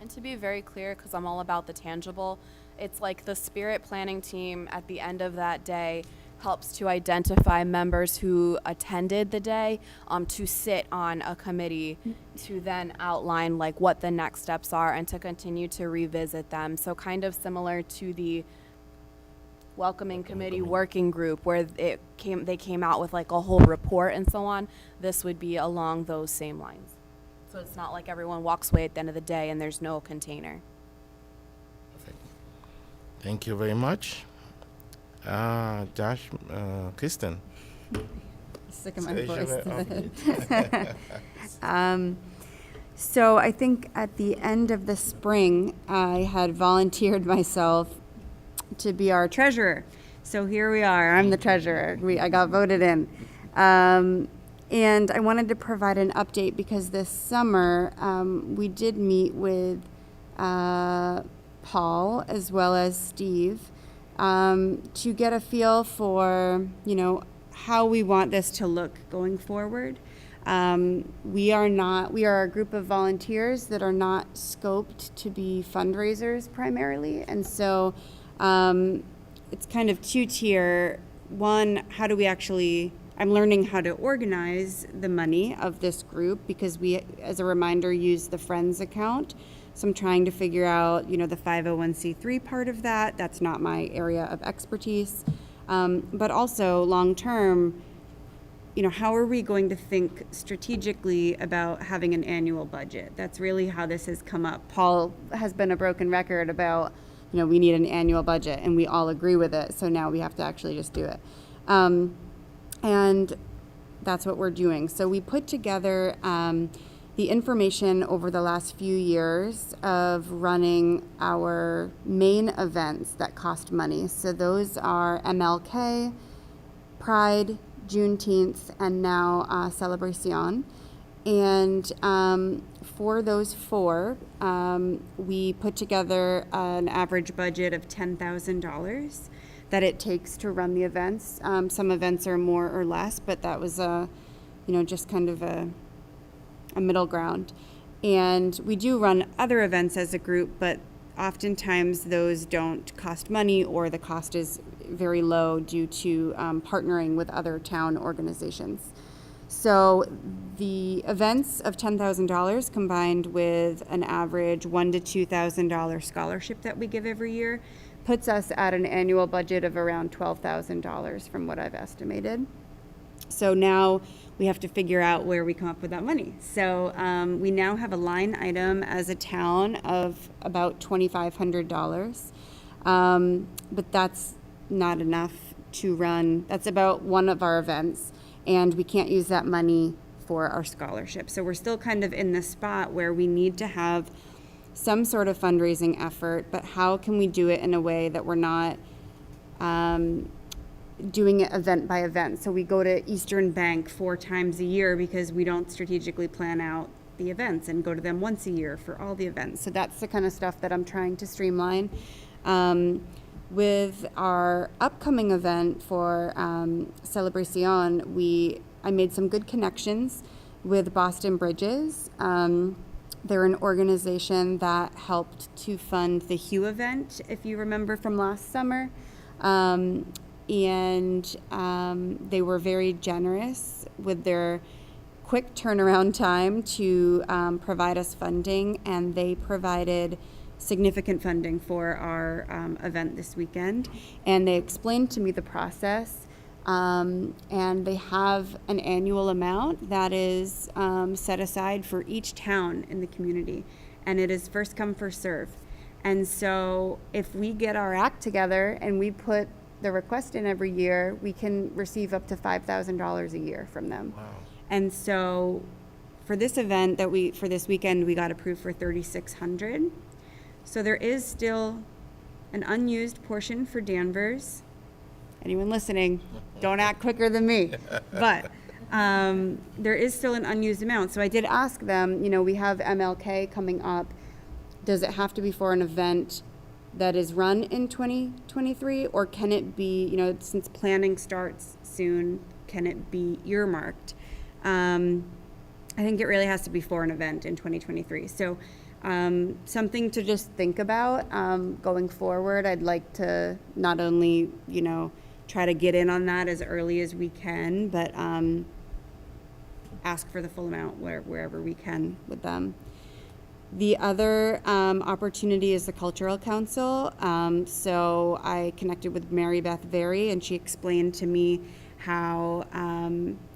And to be very clear, because I'm all about the tangible, it's like the spirit planning team at the end of that day helps to identify members who attended the day to sit on a committee to then outline like what the next steps are and to continue to revisit them. So kind of similar to the welcoming committee working group where they came out with like a whole report and so on. This would be along those same lines. So it's not like everyone walks away at the end of the day and there's no container. Perfect. Thank you very much. Josh, Kristen. Sick of my voice. So I think at the end of the spring, I had volunteered myself to be our treasurer. So here we are. I'm the treasurer. I got voted in. And I wanted to provide an update because this summer we did meet with Paul as well as Steve to get a feel for, how we want this to look going forward. We are a group of volunteers that are not scoped to be fundraisers primarily. And so it's kind of two-tier. One, how do we actually... I'm learning how to organize the money of this group because we, as a reminder, use the Friends account. So I'm trying to figure out, the 501c3 part of that. That's not my area of expertise. But also long-term, how are we going to think strategically about having an annual budget? That's really how this has come up. Paul has been a broken record about, we need an annual budget, and we all agree with it. So now we have to actually just do it. And that's what we're doing. So we put together the information over the last few years of running our main events that cost money. So those are MLK, Pride, Juneteenth, and now Celebration. And for those four, we put together an average budget of $10,000 that it takes to run the events. Some events are more or less, but that was just kind of a middle ground. And we do run other events as a group, but oftentimes those don't cost money, or the cost is very low due to partnering with other town organizations. So the events of $10,000 combined with an average $1,000 to $2,000 scholarship that we give every year puts us at an annual budget of around $12,000 from what I've estimated. So now we have to figure out where we come up with that money. So we now have a line item as a town of about $2,500, but that's not enough to run. That's about one of our events, and we can't use that money for our scholarship. So we're still kind of in the spot where we need to have some sort of fundraising effort, but how can we do it in a way that we're not doing it event by event? So we go to Eastern Bank 4 times a year because we don't strategically plan out the events and go to them once a year for all the events. So that's the kind of stuff that I'm trying to streamline. With our upcoming event for Celebration, I made some good connections with Boston Bridges. They're an organization that helped to fund the Hue event, if you remember from last summer. And they were very generous with their quick turnaround time to provide us funding, and they provided significant funding for our event this weekend. And they explained to me the process, and they have an annual amount that is set aside for each town in the community, and it is first come, first serve. And so if we get our act together and we put the request in every year, we can receive up to $5,000 a year from them. Wow. And so for this event for this weekend, we got approved for $3,600. So there is still an unused portion for Danvers. Anyone listening, don't act quicker than me. But there is still an unused amount. So I did ask them, we have MLK coming up. Does it have to be for an event that is run in 2023, or can it be, since planning starts soon, can it be earmarked? I think it really has to be for an event in 2023. So something to just think about going forward. I'd like to not only, try to get in on that as early as we can, but ask for the full amount wherever we can with them. The other opportunity is the Cultural Council. So I connected with Mary Beth Very, and she explained to me how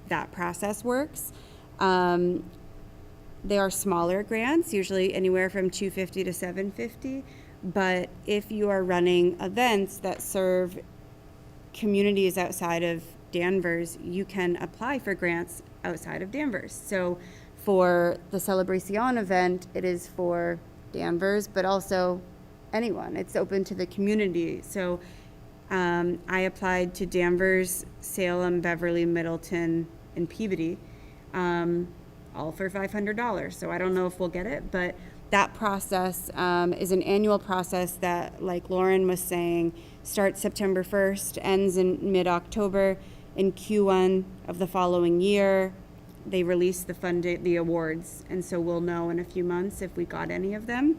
that process works. They are smaller grants, usually anywhere from $250 to $750. But if you are running events that serve communities outside of Danvers, you can apply for grants outside of Danvers. So for the Celebration event, it is for Danvers, but also anyone. It's open to the community. So I applied to Danvers, Salem, Beverly, Middleton, and Peabody, all for $500. So I don't know if we'll get it, but that process is an annual process that, like Lauren was saying, starts September 1st, ends in mid-October. In Q1 of the following year, they release the awards, and so we'll know in a few months if we got any of them.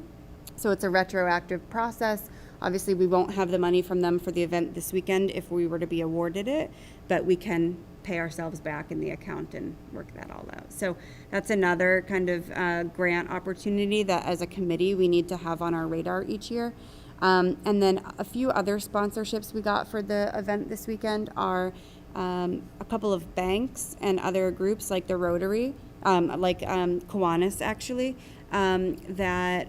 So it's a retroactive process. Obviously, we won't have the money from them for the event this weekend if we were to be awarded it, but we can pay ourselves back in the account and work that all out. So that's another kind of grant opportunity that as a committee we need to have on our radar each year. And then a few other sponsorships we got for the event this weekend are a couple of banks and other groups like the Rotary, Kiwanis actually, that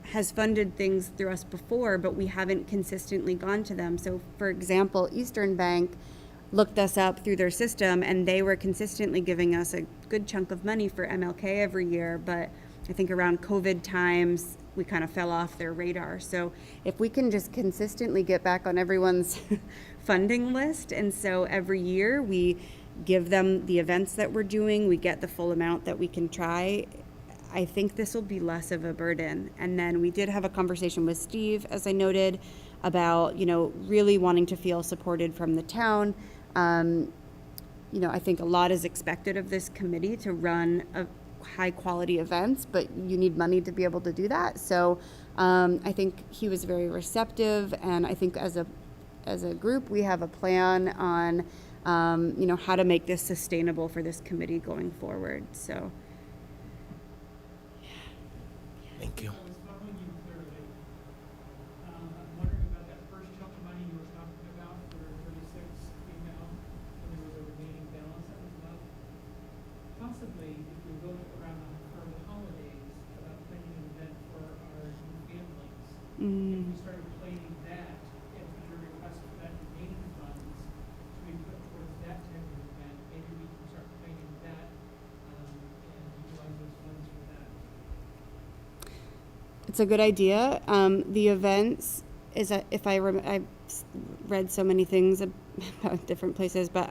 has funded things through us before, but we haven't consistently gone to them. So for example, Eastern Bank looked us up through their system, and they were consistently giving us a good chunk of money for MLK every year, but I think around COVID times, we kind of fell off their radar. So if we can just consistently get back on everyone's funding list, and so every year we give them the events that we're doing, we get the full amount that we can try, I think this will be less of a burden. And then we did have a conversation with Steve, as I noted, about, really wanting to feel supported from the town. I think a lot is expected of this committee to run high quality events, but you need money to be able to do that. So I think he was very receptive, and I think as a group we have a plan on how to make this sustainable for this committee going forward. So Thank you. I was following you clearly. I'm wondering about that first chunk of money you were talking about where 36 came out and there was a remaining balance that was left. Possibly, if we go around the holidays about planning an event for our new families, if we started planning that and put your request for that remaining funds to be put towards that type of event, maybe we can start planning that and utilize those funds for that. it's a good idea. The events is I've read so many things about different places, but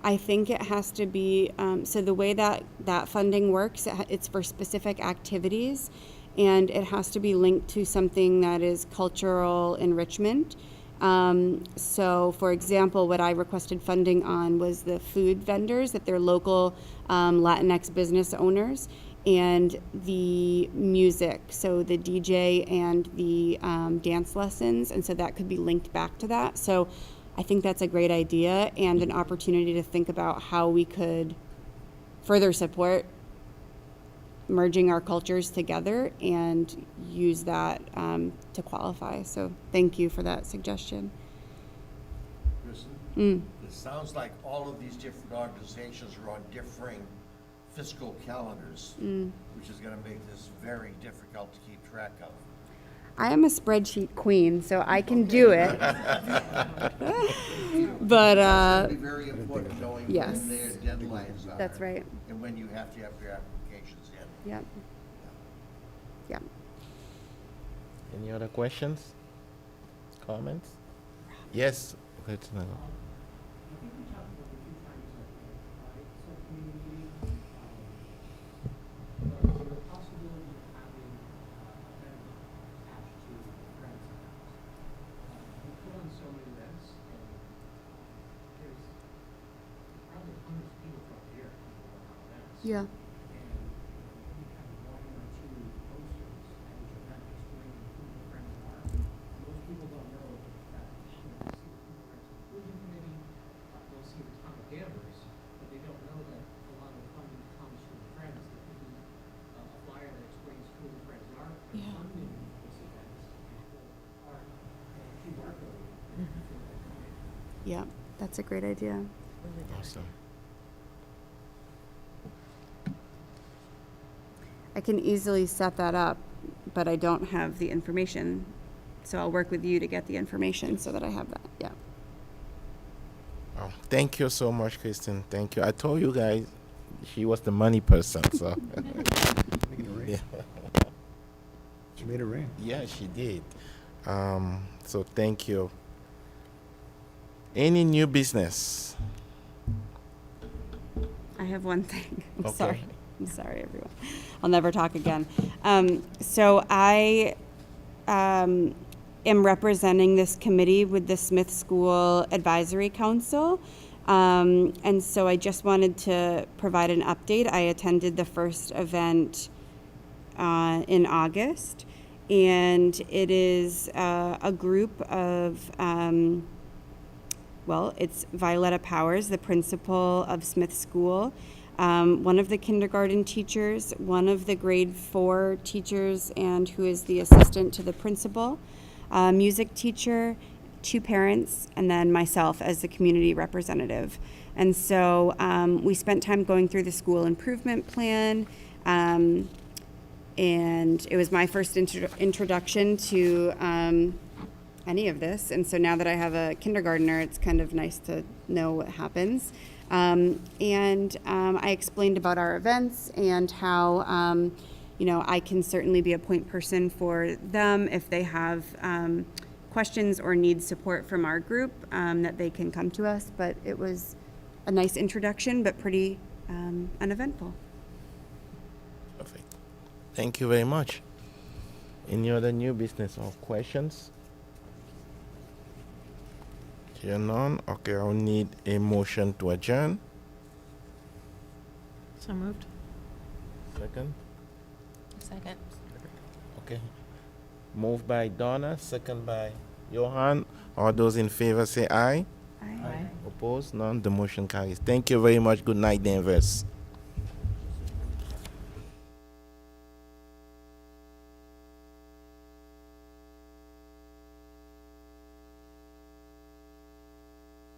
I think it has to be, so the way that funding works, it's for specific activities, and it has to be linked to something that is cultural enrichment. So for example, what I requested funding on was the food vendors, that they're local Latinx business owners, and the music, so the DJ and the dance lessons, and so that could be linked back to that. So I think that's a great idea and an opportunity to think about how we could further support merging our cultures together and use that to qualify. So thank you for that suggestion. Kristen, it sounds like all of these different organizations are on differing fiscal calendars, which is going to make this very difficult to keep track of. I am a spreadsheet queen, so I can do it. But It's going to be very important knowing yes. when their deadlines are. That's right. And when you have to have your applications in. Yep. Yep. Any other questions? Comments? Yes. Let's know. I think we talked about it a few times, right? So community, the possibility of having a benefit attached to Friends House. We put on so many events, and there's probably hundreds of people throughout the year who go on events. Yeah. And we have one or two posters at each event explaining who the friends are. Most people don't know that, they see the Friends Inclusion Committee, they'll see the town of Danvers, but they don't know that a lot of the funding comes from the Friends. There could be a flyer that explains who the Friends are, and Yeah. funding this event, or a QR code. Yeah, that's a great idea. Awesome. I can easily set that up, but I don't have the information. So I'll work with you to get the information so that I have that. Yeah. Oh, thank you so much, Kristen. Thank you. I told you guys she was the money person, so. Making it rain. Yeah. She made it rain. Yeah, she did. So thank you. Any new business? I have one thing. I'm Okay. sorry. I'm sorry, everyone. I'll never talk again. So I am representing this committee with the Smith School Advisory Council. And so I just wanted to provide an update. I attended the first event in August, and it is a group of well, it's Violetta Powers, the principal of Smith School, one of the kindergarten teachers, one of the grade 4 teachers, and who is the assistant to the principal, a music teacher, 2 parents, and then myself as the community representative. And so we spent time going through the school improvement plan, and it was my first introduction to any of this. And so now that I have a kindergartner, it's kind of nice to know what happens. I explained about our events and how, I can certainly be a point person for them if they have questions or need support from our group, that they can come to us. But it was a nice introduction, but pretty uneventful. Perfect. Thank you very much. Any other new business or questions? Here none. Okay, I'll need a motion to adjourn. So moved. Second. Second. Okay. Moved by Donna, second by Johan. All those in favor say aye. Aye. Opposed? None. The motion carries. Thank you very much. Good night, Danvers.